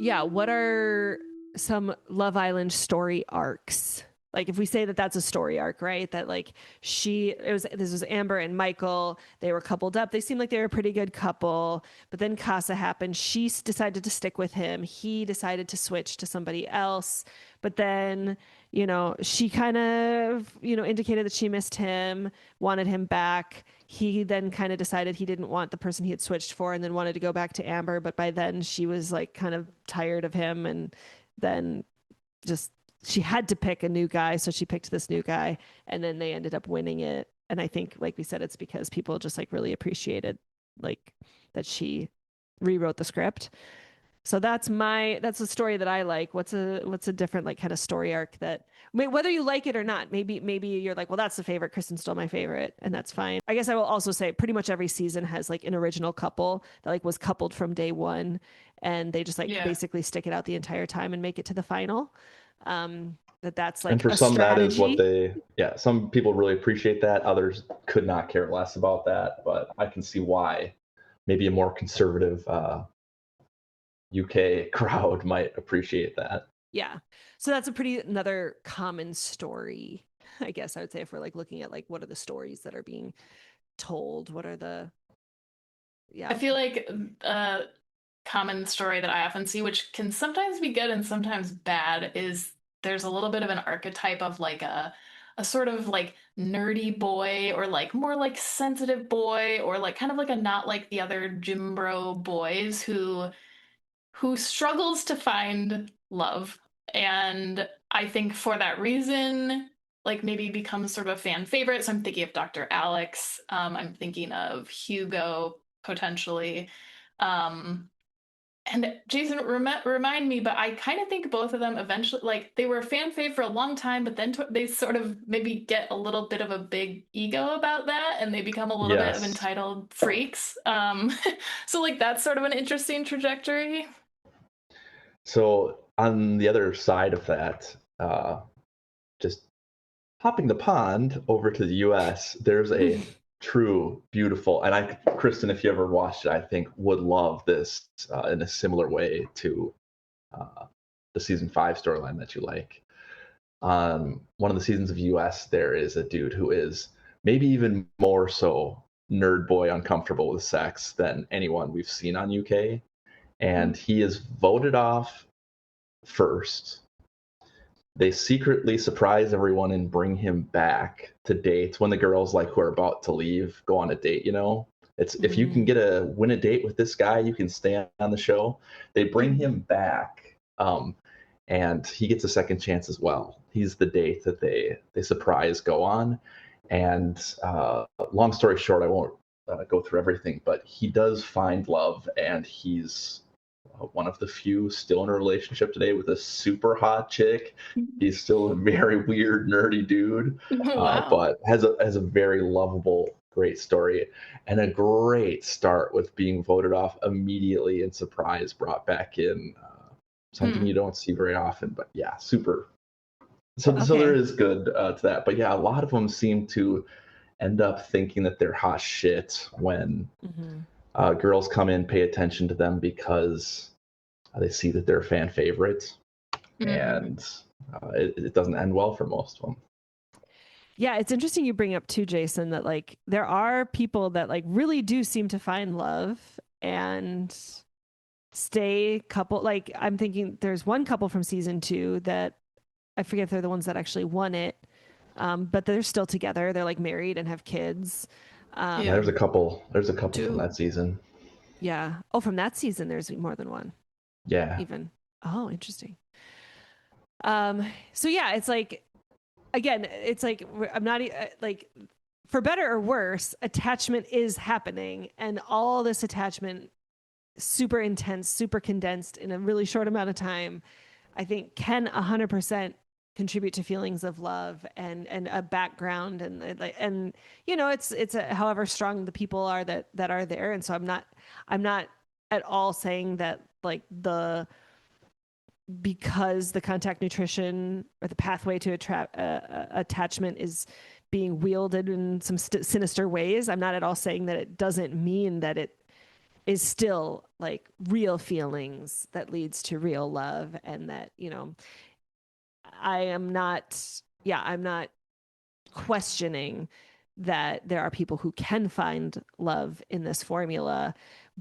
Speaker 2: Yeah, what are some Love Island story arcs? Like if we say that that's a story arc, right? That like this was Amber and Michael, they were coupled up. They seemed like they were a pretty good couple, but then Casa happened. She decided to stick with him. He decided to switch to somebody else. But then, she kind of, indicated that she missed him, wanted him back. He then kind of decided he didn't want the person he had switched for and then wanted to go back to Amber. But by then she was like kind of tired of him, and then just she had to pick a new guy. So she picked this new guy, and then they ended up winning it. And I think, like we said, it's because people just like really appreciated like that she rewrote the script. So that's the story that I like. What's a different like kind of story arc that whether you like it or not, maybe you're like, well, that's the favorite. Kristyn's still my favorite, and that's fine. I guess I will also say pretty much every season has like an original couple that like was coupled from day one, and they just like
Speaker 4: Yeah.
Speaker 2: basically stick it out the entire time and make it to the final. That's like
Speaker 3: And for
Speaker 2: a
Speaker 3: some, that is what
Speaker 2: strategy.
Speaker 3: some people really appreciate that. Others could not care less about that, but I can see why maybe a more conservative UK crowd might appreciate that.
Speaker 2: Yeah. So that's another common story, I guess I would say, if we're like looking at like what are the stories that are being told, what are the
Speaker 4: I feel like a common story that I often see, which can sometimes be good and sometimes bad, is there's a little bit of an archetype of like a sort of like nerdy boy, or like more like sensitive boy, or like kind of like a not like the other gym bro boys who struggles to find love. And I think for that reason, like maybe becomes sort of a fan favorite. So I'm thinking of Dr. Alex. I'm thinking of Hugo potentially. Um, and Jason, remind me, but I kind of think both of them eventually, like they were a fan fave for a long time, but then they sort of maybe get a little bit of a big ego about that, and they become a little bit of
Speaker 3: Yes.
Speaker 4: entitled freaks. So like that's sort of an interesting trajectory.
Speaker 3: So on the other side of that, just hopping the pond over to the US, there's a true beautiful, and Kristyn, if you ever watched it, I think would love this in a similar way to the season 5 storyline that you like. On one of the seasons of US, there is a dude who is maybe even more so nerd boy uncomfortable with sex than anyone we've seen on UK. And he is voted off first. They secretly surprise everyone and bring him back to dates when the girls like who are about to leave go on a date, you know? It's if you can win a date with this guy, you can stay on the show. They bring him back. And he gets a second chance as well. He's the date that they surprise go on. And long story short, I won't go through everything, but he does find love, and he's one of the few still in a relationship today with a super hot chick. He's still a very weird, nerdy dude,
Speaker 4: Wow.
Speaker 3: but has a very lovable, great story, and a great start with being voted off immediately and surprise brought back in. Something you don't see very often, but yeah, super. So there is good to that, but yeah, a lot of them seem to end up thinking that they're hot shit when girls come in, pay attention to them because they see that they're a fan favorite, and it doesn't end well for most of them.
Speaker 2: Yeah, it's interesting you bring up too, Jason, that like there are people that like really do seem to find love and stay couple. Like I'm thinking there's one couple from season 2 that I forget if they're the ones that actually won it, but they're still together. They're like married and have kids.
Speaker 3: Yeah, there's a couple
Speaker 4: Two.
Speaker 3: from that season.
Speaker 2: Yeah. Oh, from that season, there's more than one.
Speaker 3: Yeah.
Speaker 2: Even. Oh, interesting. So yeah, it's like, again, it's like I'm not like, for better or worse, attachment is happening, and all this attachment, super intense, super condensed in a really short amount of time, I think can 100% contribute to feelings of love and a background, and you know, it's however strong the people are that are there. And so I'm not at all saying that like because the contact nutrition or the pathway to attachment is being wielded in some sinister ways, I'm not at all saying that it doesn't mean that it is still like real feelings that leads to real love, and that, you know, I'm not questioning that there are people who can find love in this formula,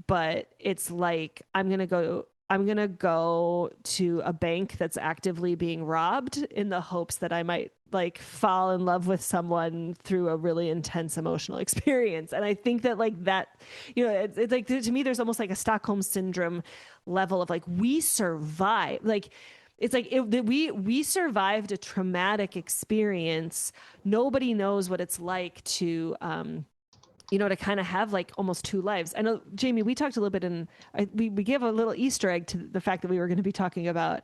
Speaker 2: but it's like I'm going to go to a bank that's actively being robbed in the hopes that I might like fall in love with someone through a really intense emotional experience. And I think that like that, you know, it's like, to me, there's almost like a Stockholm syndrome level of like, we survive. Like, it's like we survived a traumatic experience. Nobody knows what it's like to, you know, to kind of have like almost two lives. I know, Jamie, we talked a little bit we gave a little Easter egg to the fact that we were going to be talking about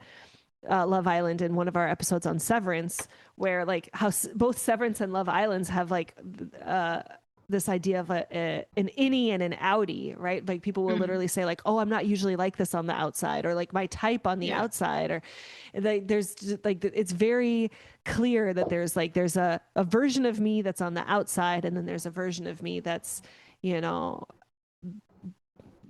Speaker 2: Love Island in one of our episodes on Severance, where like how both Severance and Love Islands have like this idea of an innie and an outie, right? Like people will literally say like, oh, I'm not usually like this on the outside, or like my type on the outside, or like there's like, it's very clear that there's a version of me that's on the outside, and then there's a version of me that's, you know,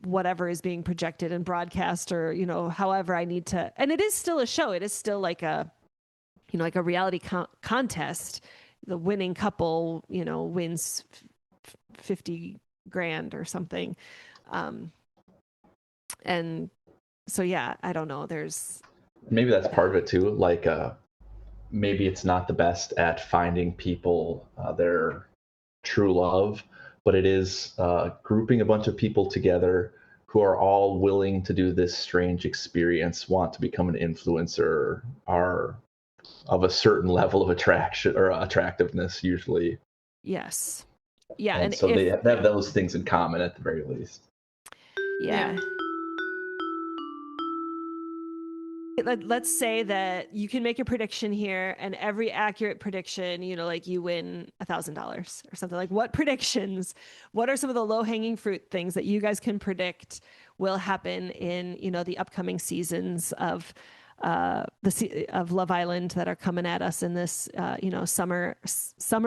Speaker 2: whatever is being projected and broadcast, or, you know, however I need to. And it is still a show. It is still like a, you know, like a reality contest. The winning couple, you know, wins 50 grand or something. And so, yeah, I don't know. There's
Speaker 3: maybe that's part of it too. Like maybe it's not the best at finding people their true love, but it is grouping a bunch of people together who are all willing to do this strange experience, want to become an influencer, are of a certain level of attraction or attractiveness usually.
Speaker 2: Yes. Yeah.
Speaker 3: And so they have those things in common at the very least.
Speaker 2: Yeah. Let's say that you can make a prediction here, and every accurate prediction, like you win $1,000 or something. Like, what are some of the low-hanging fruit things that you guys can predict will happen in, the upcoming seasons of Love Island that are coming at us in this, summer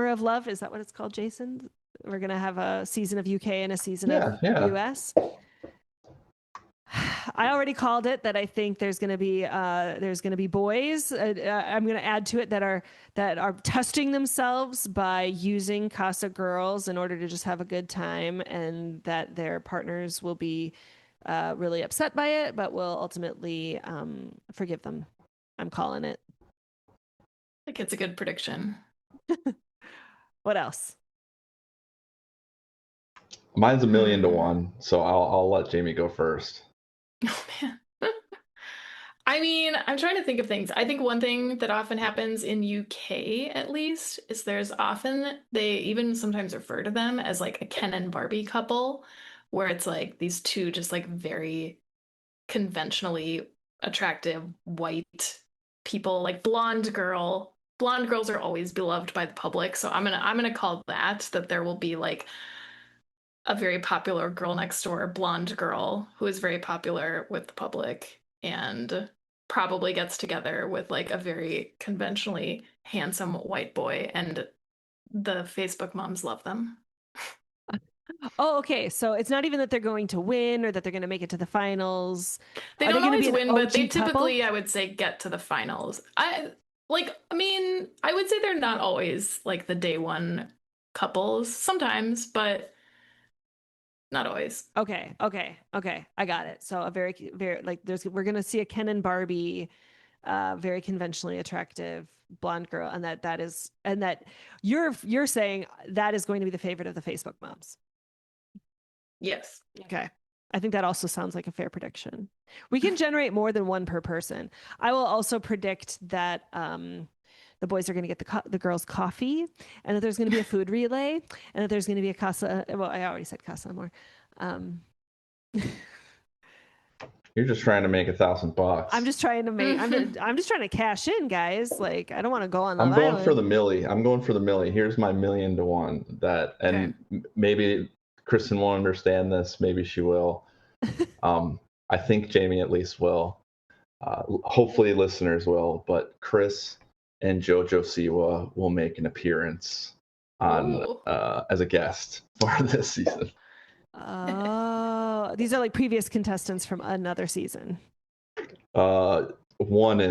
Speaker 2: of love? Is that what it's called, Jason? We're going to have a season of UK and a season of US. I already called it that I think there's going to be boys. I'm going to add to it that are testing themselves by using Casa girls in order to just have a good time, and that their partners will be really upset by it, but will ultimately forgive them. I'm calling it.
Speaker 4: I think it's a good prediction.
Speaker 2: What else?
Speaker 3: Mine's 1,000,000 to 1, so I'll let Jamie go first.
Speaker 4: Oh man. I mean, I'm trying to think of things. I think one thing that often happens in UK, at least, is they even sometimes refer to them as like a Ken and Barbie couple, where it's like these two just like very conventionally attractive white people, like blonde girl. Blonde girls are always beloved by the public, so I'm gonna call that there will be like a very popular girl next door, blonde girl, who is very popular with the public and probably gets together with like a very conventionally handsome white boy, and the Facebook moms love them.
Speaker 2: Oh, okay. So it's not even that they're going to win or that they're going to make it to the finals.
Speaker 4: They
Speaker 2: Are
Speaker 4: don't
Speaker 2: they
Speaker 4: always win, but they
Speaker 2: couple?
Speaker 4: typically, I would say, get to the finals. I would say they're not always like the day one couples, sometimes, but not always.
Speaker 2: Okay. I got it. So a very, very like we're gonna see a Ken and Barbie, very conventionally attractive blonde girl, and that you're saying that is going to be the favorite of the Facebook moms.
Speaker 4: Yes.
Speaker 2: Okay. I think that also sounds like a fair prediction. We can generate more than one per person. I will also predict that the boys are going to get the girls coffee, and that there's going to be a food relay, and that there's going to be a Casa. Well, I already said Casa Amor.
Speaker 3: You're just trying to make $1,000.
Speaker 2: I'm just trying to make. I'm just trying to cash in, guys. Like, I don't want to go on.
Speaker 3: I'm going for the milli. Here's my 1,000,000 to 1. And maybe Kristyn won't understand this. Maybe she will. I think Jamie at least will. Hopefully listeners will. But Chris and JoJo Siwa will make an appearance on as a guest for this season.
Speaker 2: Oh, these are like previous contestants from another season.
Speaker 3: One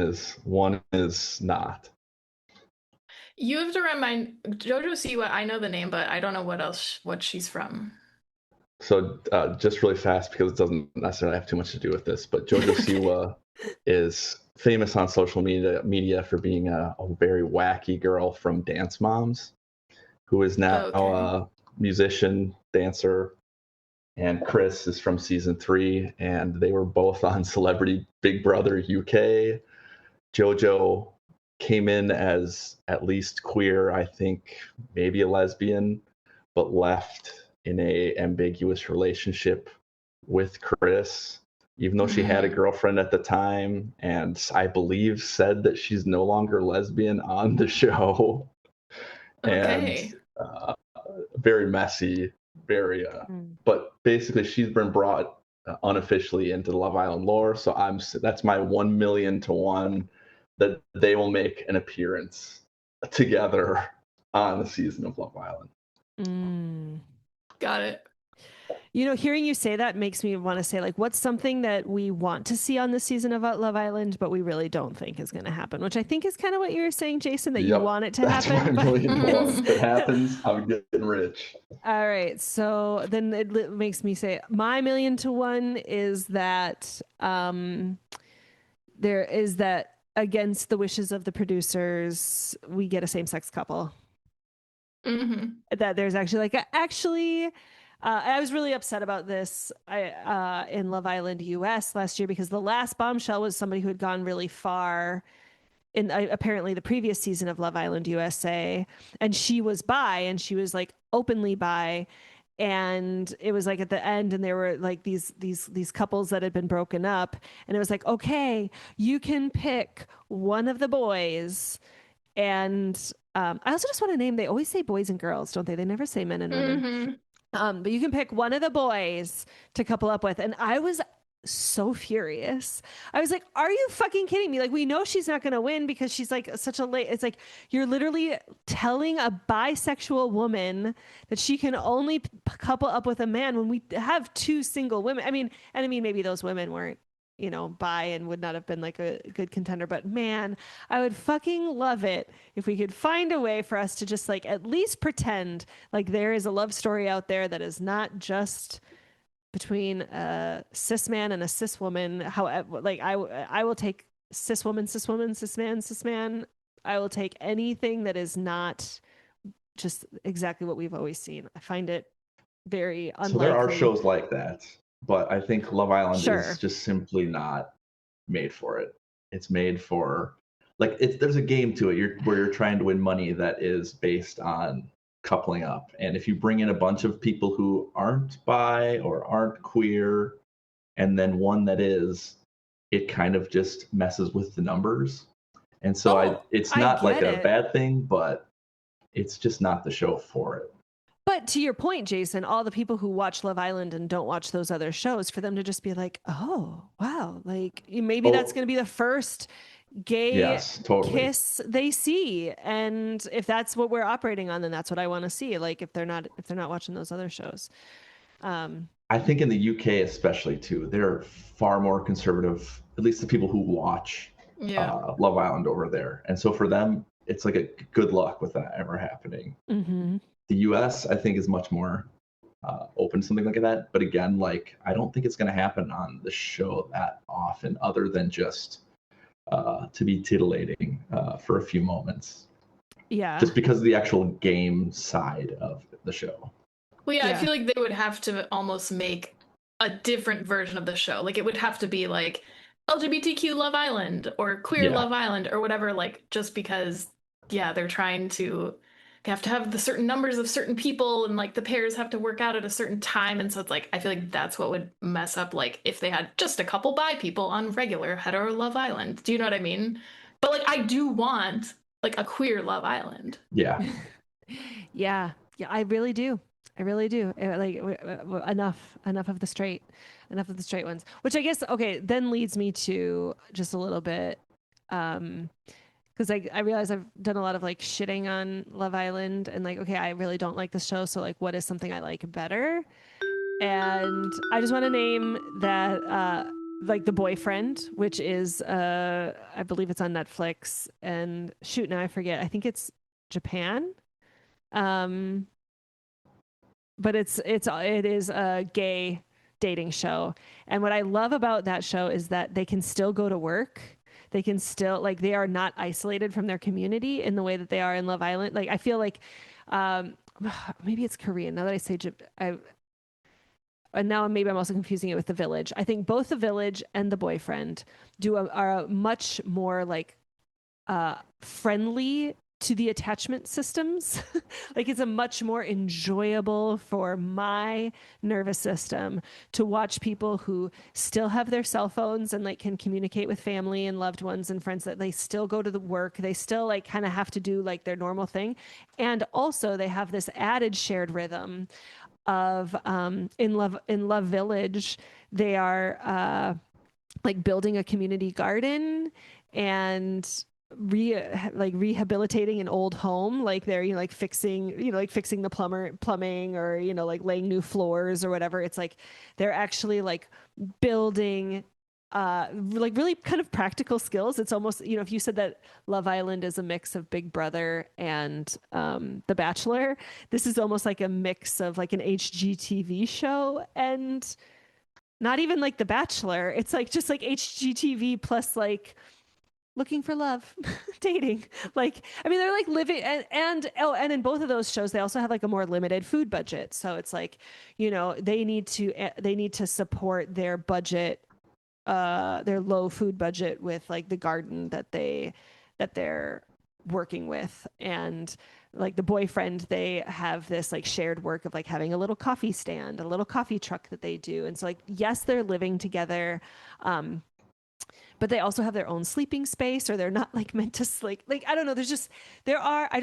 Speaker 3: is not.
Speaker 4: You have to remind JoJo Siwa. I know the name, but I don't know what she's from.
Speaker 3: So just really fast, because it doesn't necessarily have too much to do with this, but JoJo Siwa is famous on social media for being a very wacky girl from Dance Moms, who is now a musician, dancer. And Chris is from season 3, and they were both on Celebrity Big Brother UK. JoJo came in as at least queer, I think maybe a lesbian, but left in a ambiguous relationship with Chris, even though she had a girlfriend at the time, and I believe said that she's no longer lesbian on the show.
Speaker 4: Okay.
Speaker 3: And very messy, but basically she's been brought unofficially into the Love Island lore, so that's my 1,000,000 to 1 that they will make an appearance together on the season of Love Island.
Speaker 4: Got it.
Speaker 2: Hearing you say that makes me want to say, like, what's something that we want to see on this season of Love Island, but we really don't think is going to happen, which I think is kind of what you're saying, Jason, that you want it to happen.
Speaker 3: That's my 1,000,000 to 1. If it happens, I'm getting rich.
Speaker 2: All right. So then it makes me say my 1,000,000 to 1 is that against the wishes of the producers, we get a same-sex couple. That there's actually I was really upset about this in Love Island US last year, because the last bombshell was somebody who had gone really far in apparently the previous season of Love Island USA, and she was bi, and she was like openly bi, and it was like at the end, and there were like these couples that had been broken up, and it was like, okay, you can pick one of the boys. And I also just want to name, they always say boys and girls, don't they? They never say men and women. But you can pick one of the boys to couple up with. And I was so furious. I was like, are you fucking kidding me? Like, we know she's not going to win because she's like such a late, it's like, you're literally telling a bisexual woman that she can only couple up with a man when we have two single women. I mean, maybe those women weren't, bi and would not have been like a good contender, but man, I would fucking love it if we could find a way for us to just like at least pretend like there is a love story out there that is not just between a cis man and a cis woman. However, like I will take cis woman, cis man, cis man. I will take anything that is not just exactly what we've always seen. I find it very unlikely.
Speaker 3: So there are shows like that, but I think Love Island is just simply not made for it. It's made for there's a game to it where you're trying to win money that is based on coupling up. And if you bring in a bunch of people who aren't bi or aren't queer, and then one that is, it kind of just messes with the numbers. And so it's not like a bad thing, but it's just not the show for it.
Speaker 2: But to your point, Jason, all the people who watch Love Island and don't watch those other shows, for them to just be like, oh, wow, like maybe that's going to be the first gay kiss they see. And if that's what we're operating on, then that's what I want to see. Like if they're not watching those other shows.
Speaker 3: I think in the UK especially too, they're far more conservative, at least the people who watch Love Island over there. And so for them, it's like a good luck with that ever happening. The US, I think, is much more open to something like that. But again, like, I don't think it's going to happen on the show that often, other than just to be titillating for a few moments.
Speaker 2: Yeah.
Speaker 3: Just because of the actual game side of the show.
Speaker 4: Well, yeah, I feel like they would have to almost make a different version of the show. Like, it would have to be like LGBTQ Love Island or Queer Love Island or whatever, like, just because, they're trying to... They have to have the certain numbers of certain people, and like the pairs have to work out at a certain time. And so it's like, I feel like that's what would mess up, like if they had just a couple bi people on regular hetero Love Island. Do you know what I mean? But like, I do want like a queer Love Island.
Speaker 3: Yeah.
Speaker 2: Yeah, I really do. Like enough of the straight ones, which I guess, then leads me to just a little bit, because I realize I've done a lot of like shitting on Love Island, and like, I really don't like the show. So like, what is something I like better? And I just want to name that, like The Boyfriend, which is, I believe it's on Netflix, and shoot, now I forget. I think it's Japan. But it is a gay dating show. And what I love about that show is that they can still go to work. They can still, like, they are not isolated from their community in the way that they are in Love Island. Like, I feel like, maybe it's Korean. Now that I say, and now maybe I'm also confusing it with The Village. I think both The Village and The Boyfriend are much more like friendly to the attachment systems. Like, it's a much more enjoyable for my nervous system to watch people who still have their cell phones and like can communicate with family and loved ones and friends, that they still go to the work. They still like kind of have to do like their normal thing. And also they have this added shared rhythm of, in Love Village, they are like building a community garden and rehabilitating an old home. Like they're like fixing the plumbing, or like laying new floors or whatever. It's like they're actually like building like really kind of practical skills. It's almost, if you said that Love Island is a mix of Big Brother and The Bachelor, this is almost like a mix of like an HGTV show and not even like The Bachelor. It's like just like HGTV plus like looking for love, dating. Like, I mean, they're like living and in both of those shows, they also have like a more limited food budget. So it's like, they need to support their budget, their low food budget with like the garden that they're working with. And like the boyfriend, they have this like shared work of like having a little coffee stand, a little coffee truck that they do. And so like, yes, they're living together. But they also have their own sleeping space, or they're not like meant to sleep. Like, I don't know. I just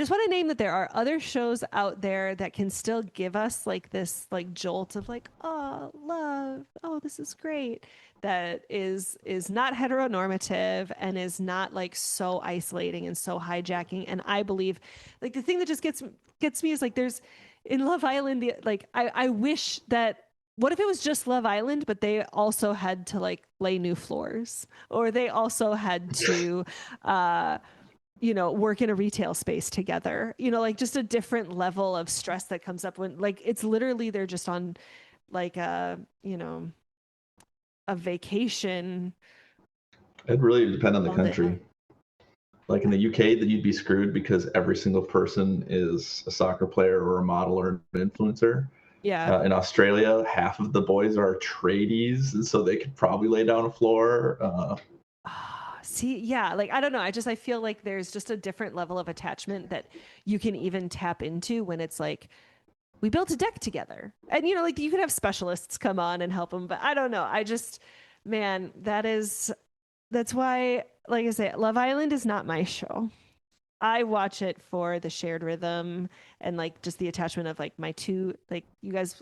Speaker 2: want to name that there are other shows out there that can still give us like this like jolt of like, oh, love. Oh, this is great. That is not heteronormative and is not like so isolating and so hijacking. And I believe like the thing that just gets me is like there's in Love Island, like I wish that what if it was just Love Island, but they also had to like lay new floors, or they also had to, work in a retail space together, like just a different level of stress that comes up when like, it's literally, they're just on like a vacation.
Speaker 3: It really depends on the
Speaker 2: all
Speaker 3: country. Like in the UK, that you'd be screwed because every single person is a soccer player or a model or an influencer.
Speaker 2: Yeah.
Speaker 3: In Australia, half of the boys are tradies, and so they could probably lay down a floor.
Speaker 2: See, yeah, like I don't know. I feel like there's just a different level of attachment that you can even tap into when it's like we built a deck together. And like you could have specialists come on and help them, but I don't know. Man, that's why, like I say, Love Island is not my show. I watch it for the shared rhythm and like just the attachment of like my two, like you guys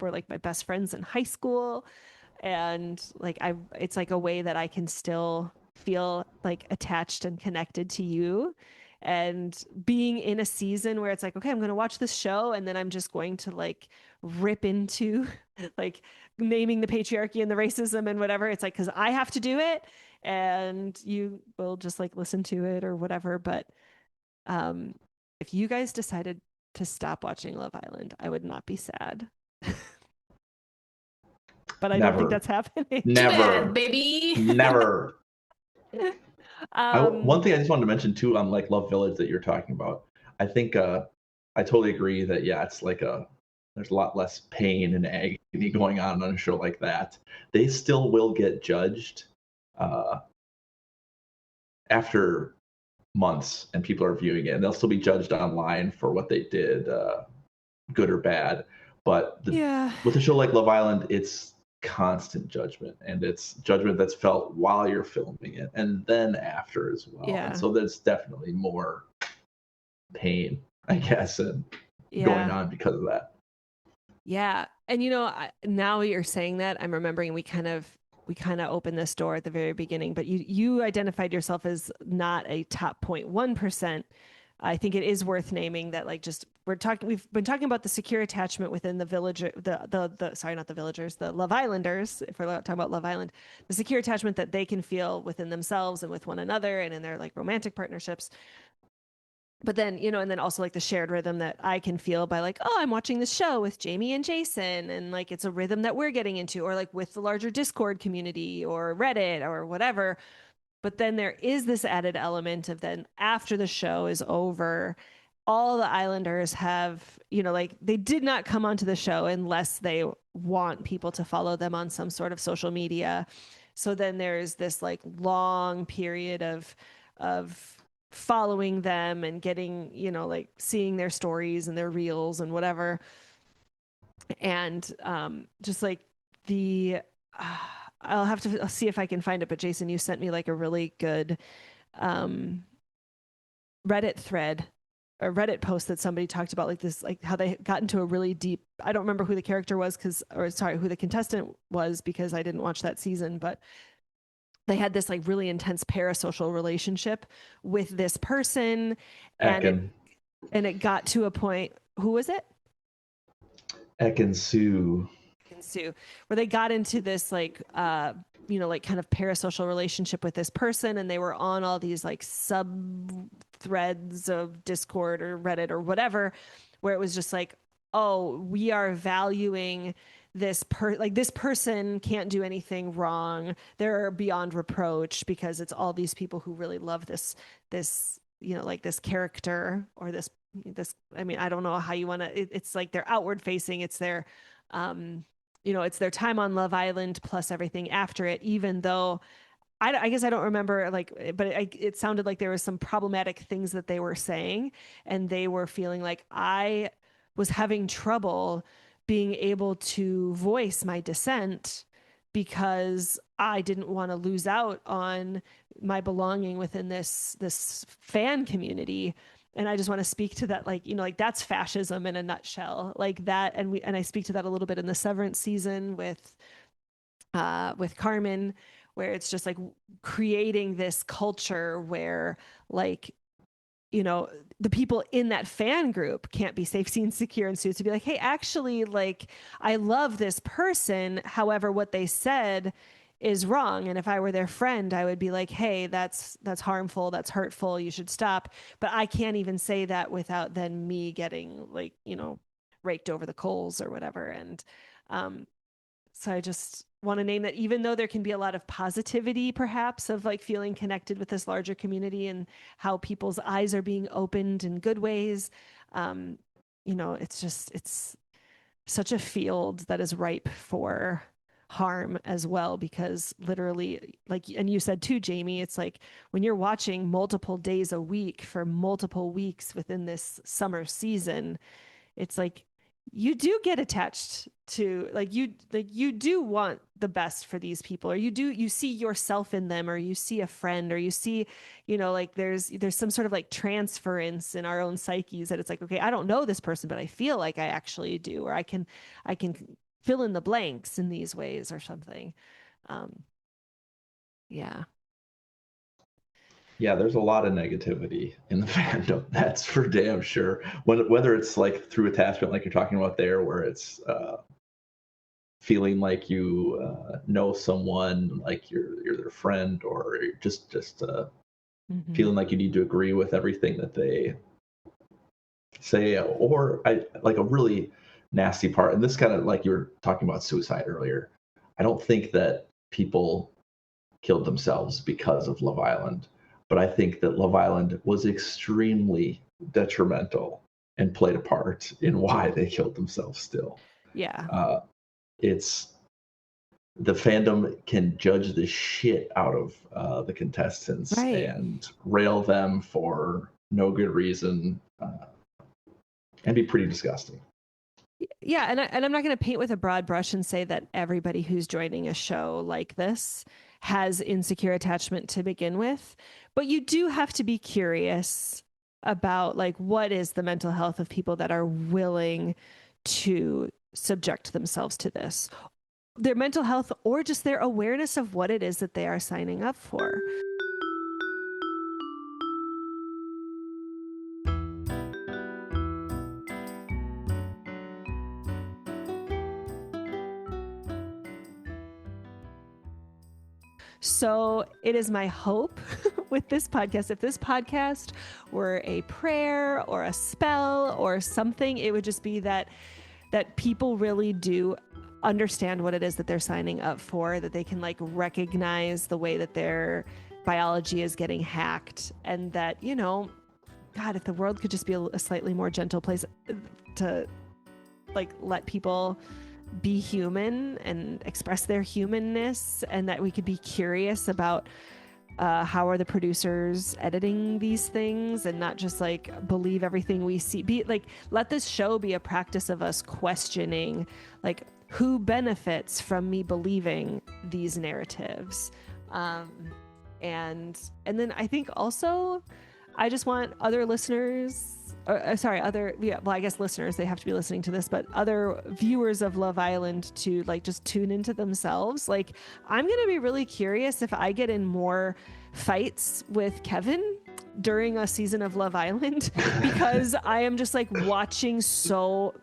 Speaker 2: were like my best friends in high school. And like it's like a way that I can still feel like attached and connected to you. And being in a season where it's like, okay, I'm going to watch this show and then I'm just going to like rip into like naming the patriarchy and the racism and whatever. It's like, because I have to do it and you will just like listen to it or whatever. But if you guys decided to stop watching Love Island, I would not be sad. But I don't think that's happening.
Speaker 3: Never.
Speaker 4: Too bad, baby.
Speaker 3: Never. One thing I just wanted to mention too on like Love Village that you're talking about, I think I totally agree that it's like there's a lot less pain and agony going on a show like that. They still will get judged after months and people are viewing it, and they'll still be judged online for what they did, good or bad. But with a show like Love Island, it's constant judgment, and it's judgment that's felt while you're filming it and then after as well. And so there's definitely more pain, I guess, and going on because of that.
Speaker 2: Yeah. And now you're saying that, I'm remembering we kind of opened this door at the very beginning, but you identified yourself as not a top 0.1%. I think it is worth naming that, like, just we've been talking about the secure attachment within the villager, sorry, not the villagers, the Love Islanders. If we're talking about Love Island, the secure attachment that they can feel within themselves and with one another and in their like romantic partnerships. But then, and then also like the shared rhythm that I can feel by like, oh, I'm watching this show with Jamie and Jason. And like, it's a rhythm that we're getting into, or like with the larger Discord community or Reddit or whatever. But then there is this added element of then after the show is over, all the Islanders have, like they did not come onto the show unless they want people to follow them on some sort of social media. So then there's this like long period of following them and getting, like seeing their stories and their reels and whatever. And just like I'll have to see if I can find it, but Jason, you sent me like a really good Reddit thread, a Reddit post that somebody talked about like this, like how they got into a really deep, I don't remember who the character was who the contestant was because I didn't watch that season, but they had this like really intense parasocial relationship with this person. And it got to a point, who was it?
Speaker 3: Ek and Sue,
Speaker 2: where they got into this like like kind of parasocial relationship with this person, and they were on all these like sub threads of Discord or Reddit or whatever, where it was just like, oh, we are valuing this person can't do anything wrong. They're beyond reproach because it's all these people who really love this, like this character or this, I mean, I don't know how you want to, it's like they're outward facing. It's their, it's their time on Love Island plus everything after it, even though I guess I don't remember but it sounded like there was some problematic things that they were saying, and they were feeling like I was having trouble being able to voice my dissent because I didn't want to lose out on my belonging within this fan community. And I just want to speak to that, that's fascism in a nutshell, like that. And I speak to that a little bit in the Severance season with Carmen, where it's just like creating this culture where the people in that fan group can't be safe, seen, secure, and soothed to be like, hey, actually, I love this person. However, what they said is wrong. And if I were their friend, I would be like, hey, that's harmful. That's hurtful. You should stop. But I can't even say that without then me getting raked over the coals or whatever. And, so I just want to name that, even though there can be a lot of positivity, perhaps, of feeling connected with this larger community and how people's eyes are being opened in good ways, it's such a field that is ripe for harm as well, because literally, and you said too, Jamie, it's like when you're watching multiple days a week for multiple weeks within this summer season, it's like you do get attached to you do want the best for these people, or you see yourself in them, or you see a friend, or you see there's some sort of transference in our own psyches that it's like, okay, I don't know this person, but I feel like I actually do, or I can fill in the blanks in these ways or something. Yeah,
Speaker 3: there's a lot of negativity in the fandom. That's for damn sure. Whether it's through attachment, like you're talking about there, where it's feeling like you know someone, like you're their friend, or just feeling like you need to agree with everything that they say, or a really nasty part. And this kind of, like you were talking about suicide earlier, I don't think that people killed themselves because of Love Island. But I think that Love Island was extremely detrimental and played a part in why they killed themselves still.
Speaker 2: Yeah.
Speaker 3: It's the fandom can judge the shit out of the contestants,
Speaker 2: right,
Speaker 3: and rail them for no good reason, and be pretty disgusting.
Speaker 2: Yeah, and I'm not going to paint with a broad brush and say that everybody who's joining a show like this has insecure attachment to begin with, but you do have to be curious about what is the mental health of people that are willing to subject themselves to this, their mental health, or just their awareness of what it is that they are signing up for. So it is my hope with this podcast, if this podcast were a prayer or a spell or something, it would just be that people really do understand what it is that they're signing up for, that they can recognize the way that their biology is getting hacked, and that, God, if the world could just be a slightly more gentle place to let people be human and express their humanness, and that we could be curious about how are the producers editing these things, and not just believe everything we see. Let this show be a practice of us questioning who benefits from me believing these narratives, and then I think also I just want other listeners, I guess listeners, they have to be listening to this, but other viewers of Love Island to just tune into themselves. I'm going to be really curious if I get in more fights with Kevin during a season of Love Island, because I am just watching so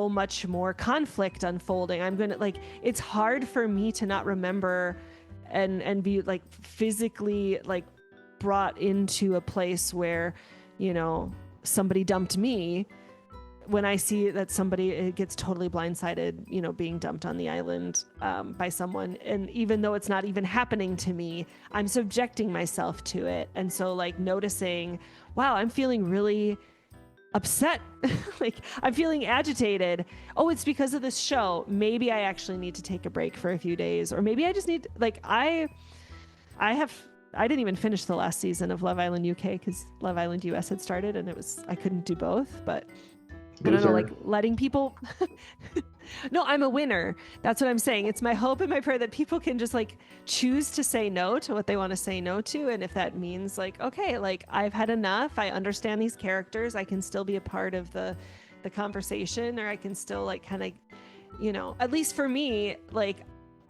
Speaker 2: much more conflict unfolding. I'm going to it's hard for me to not remember and be physically brought into a place where somebody dumped me, when I see that somebody gets totally blindsided, you know, being dumped on the island by someone, and even though it's not even happening to me, I'm subjecting myself to it. And so like noticing, wow, I'm feeling really upset. Like I'm feeling agitated. Oh, it's because of this show. Maybe I actually need to take a break for a few days, or maybe I just need, like, I didn't even finish the last season of Love Island UK because Love Island US had started, and I couldn't do both. But I don't know, like letting people. No, I'm a winner. That's what I'm saying. It's my hope and my prayer that people can just like choose to say no to what they want to say no to. And if that means like, okay, like I've had enough, I understand these characters, I can still be a part of the conversation, or I can still like kind of, you know, at least for me, like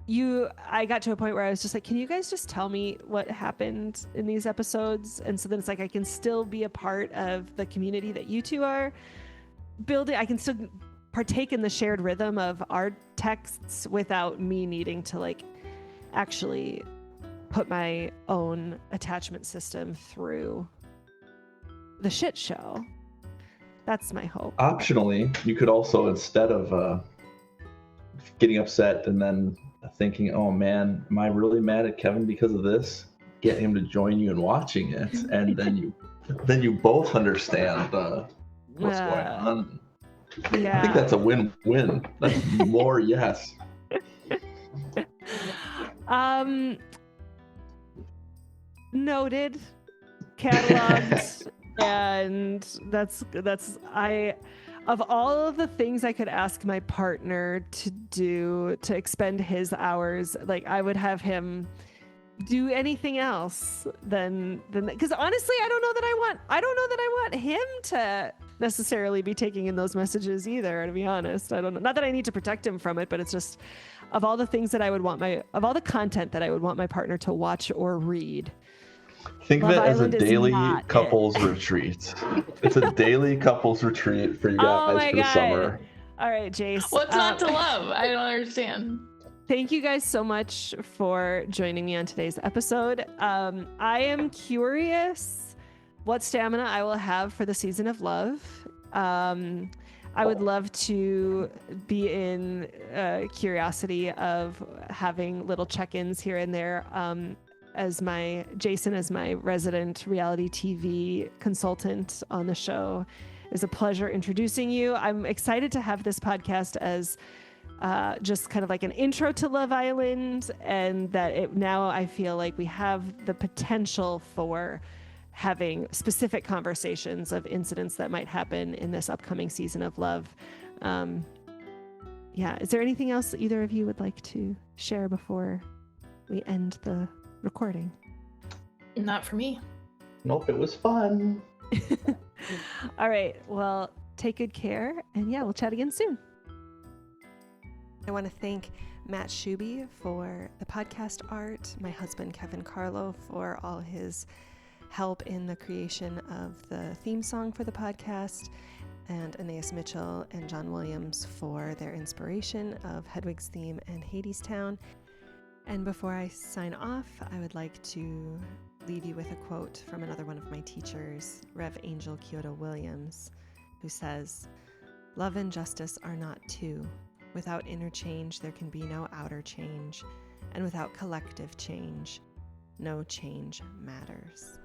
Speaker 2: I got to a point where I was just like, can you guys just tell me what happened in these episodes? And so then it's like, I can still be a part of the community that you two are building. I can still partake in the shared rhythm of our texts without me needing to like actually put my own attachment system through the shit show. That's my hope.
Speaker 3: Optionally, you could also, instead of getting upset and then thinking, oh man, am I really mad at Kevin because of this? Get him to join you in watching it, and then you both understand what's going on.
Speaker 2: Yeah.
Speaker 3: I think that's a win-win. That's more yes.
Speaker 2: Noted, cataloged, and that's of all of the things I could ask my partner to do to expend his hours, like I would have him do anything else than because honestly I don't know that I want him to necessarily be taking in those messages either, to be honest. I don't know, not that I need to protect him from it, but it's just of all the things that I would want of all the content that I would want my partner to watch or read,
Speaker 3: think of it as a daily couples
Speaker 2: it.
Speaker 3: retreat. It's a daily couples retreat for you guys for the summer.
Speaker 2: All right, Jace,
Speaker 4: What's not to love? I don't understand.
Speaker 2: Thank you guys so much for joining me on today's episode. I am curious what stamina I will have for the season of love. I would love to be in curiosity of having little check-ins here and there. Jason as my resident reality TV consultant on the show. It's a pleasure introducing you. I'm excited to have this podcast as just kind of like an intro to Love Island, and that now I feel like we have the potential for having specific conversations of incidents that might happen in this upcoming season of Love. Is there anything else that either of you would like to share before we end the recording?
Speaker 4: Not for me.
Speaker 3: Nope, it was fun.
Speaker 2: All right, well, take good care, and we'll chat again soon. I want to thank Matt Shuby for the podcast art, my husband Kevin Carlo for all his help in the creation of the theme song for the podcast, and Aeneas Mitchell and John Williams for their inspiration of Hedwig's theme and Hadestown. And before I sign off, I would like to leave you with a quote from another one of my teachers, Rev. Angel Kyoto Williams, who says, "Love and justice are not two. Without inner change, there can be no outer change. And without collective change, no change matters."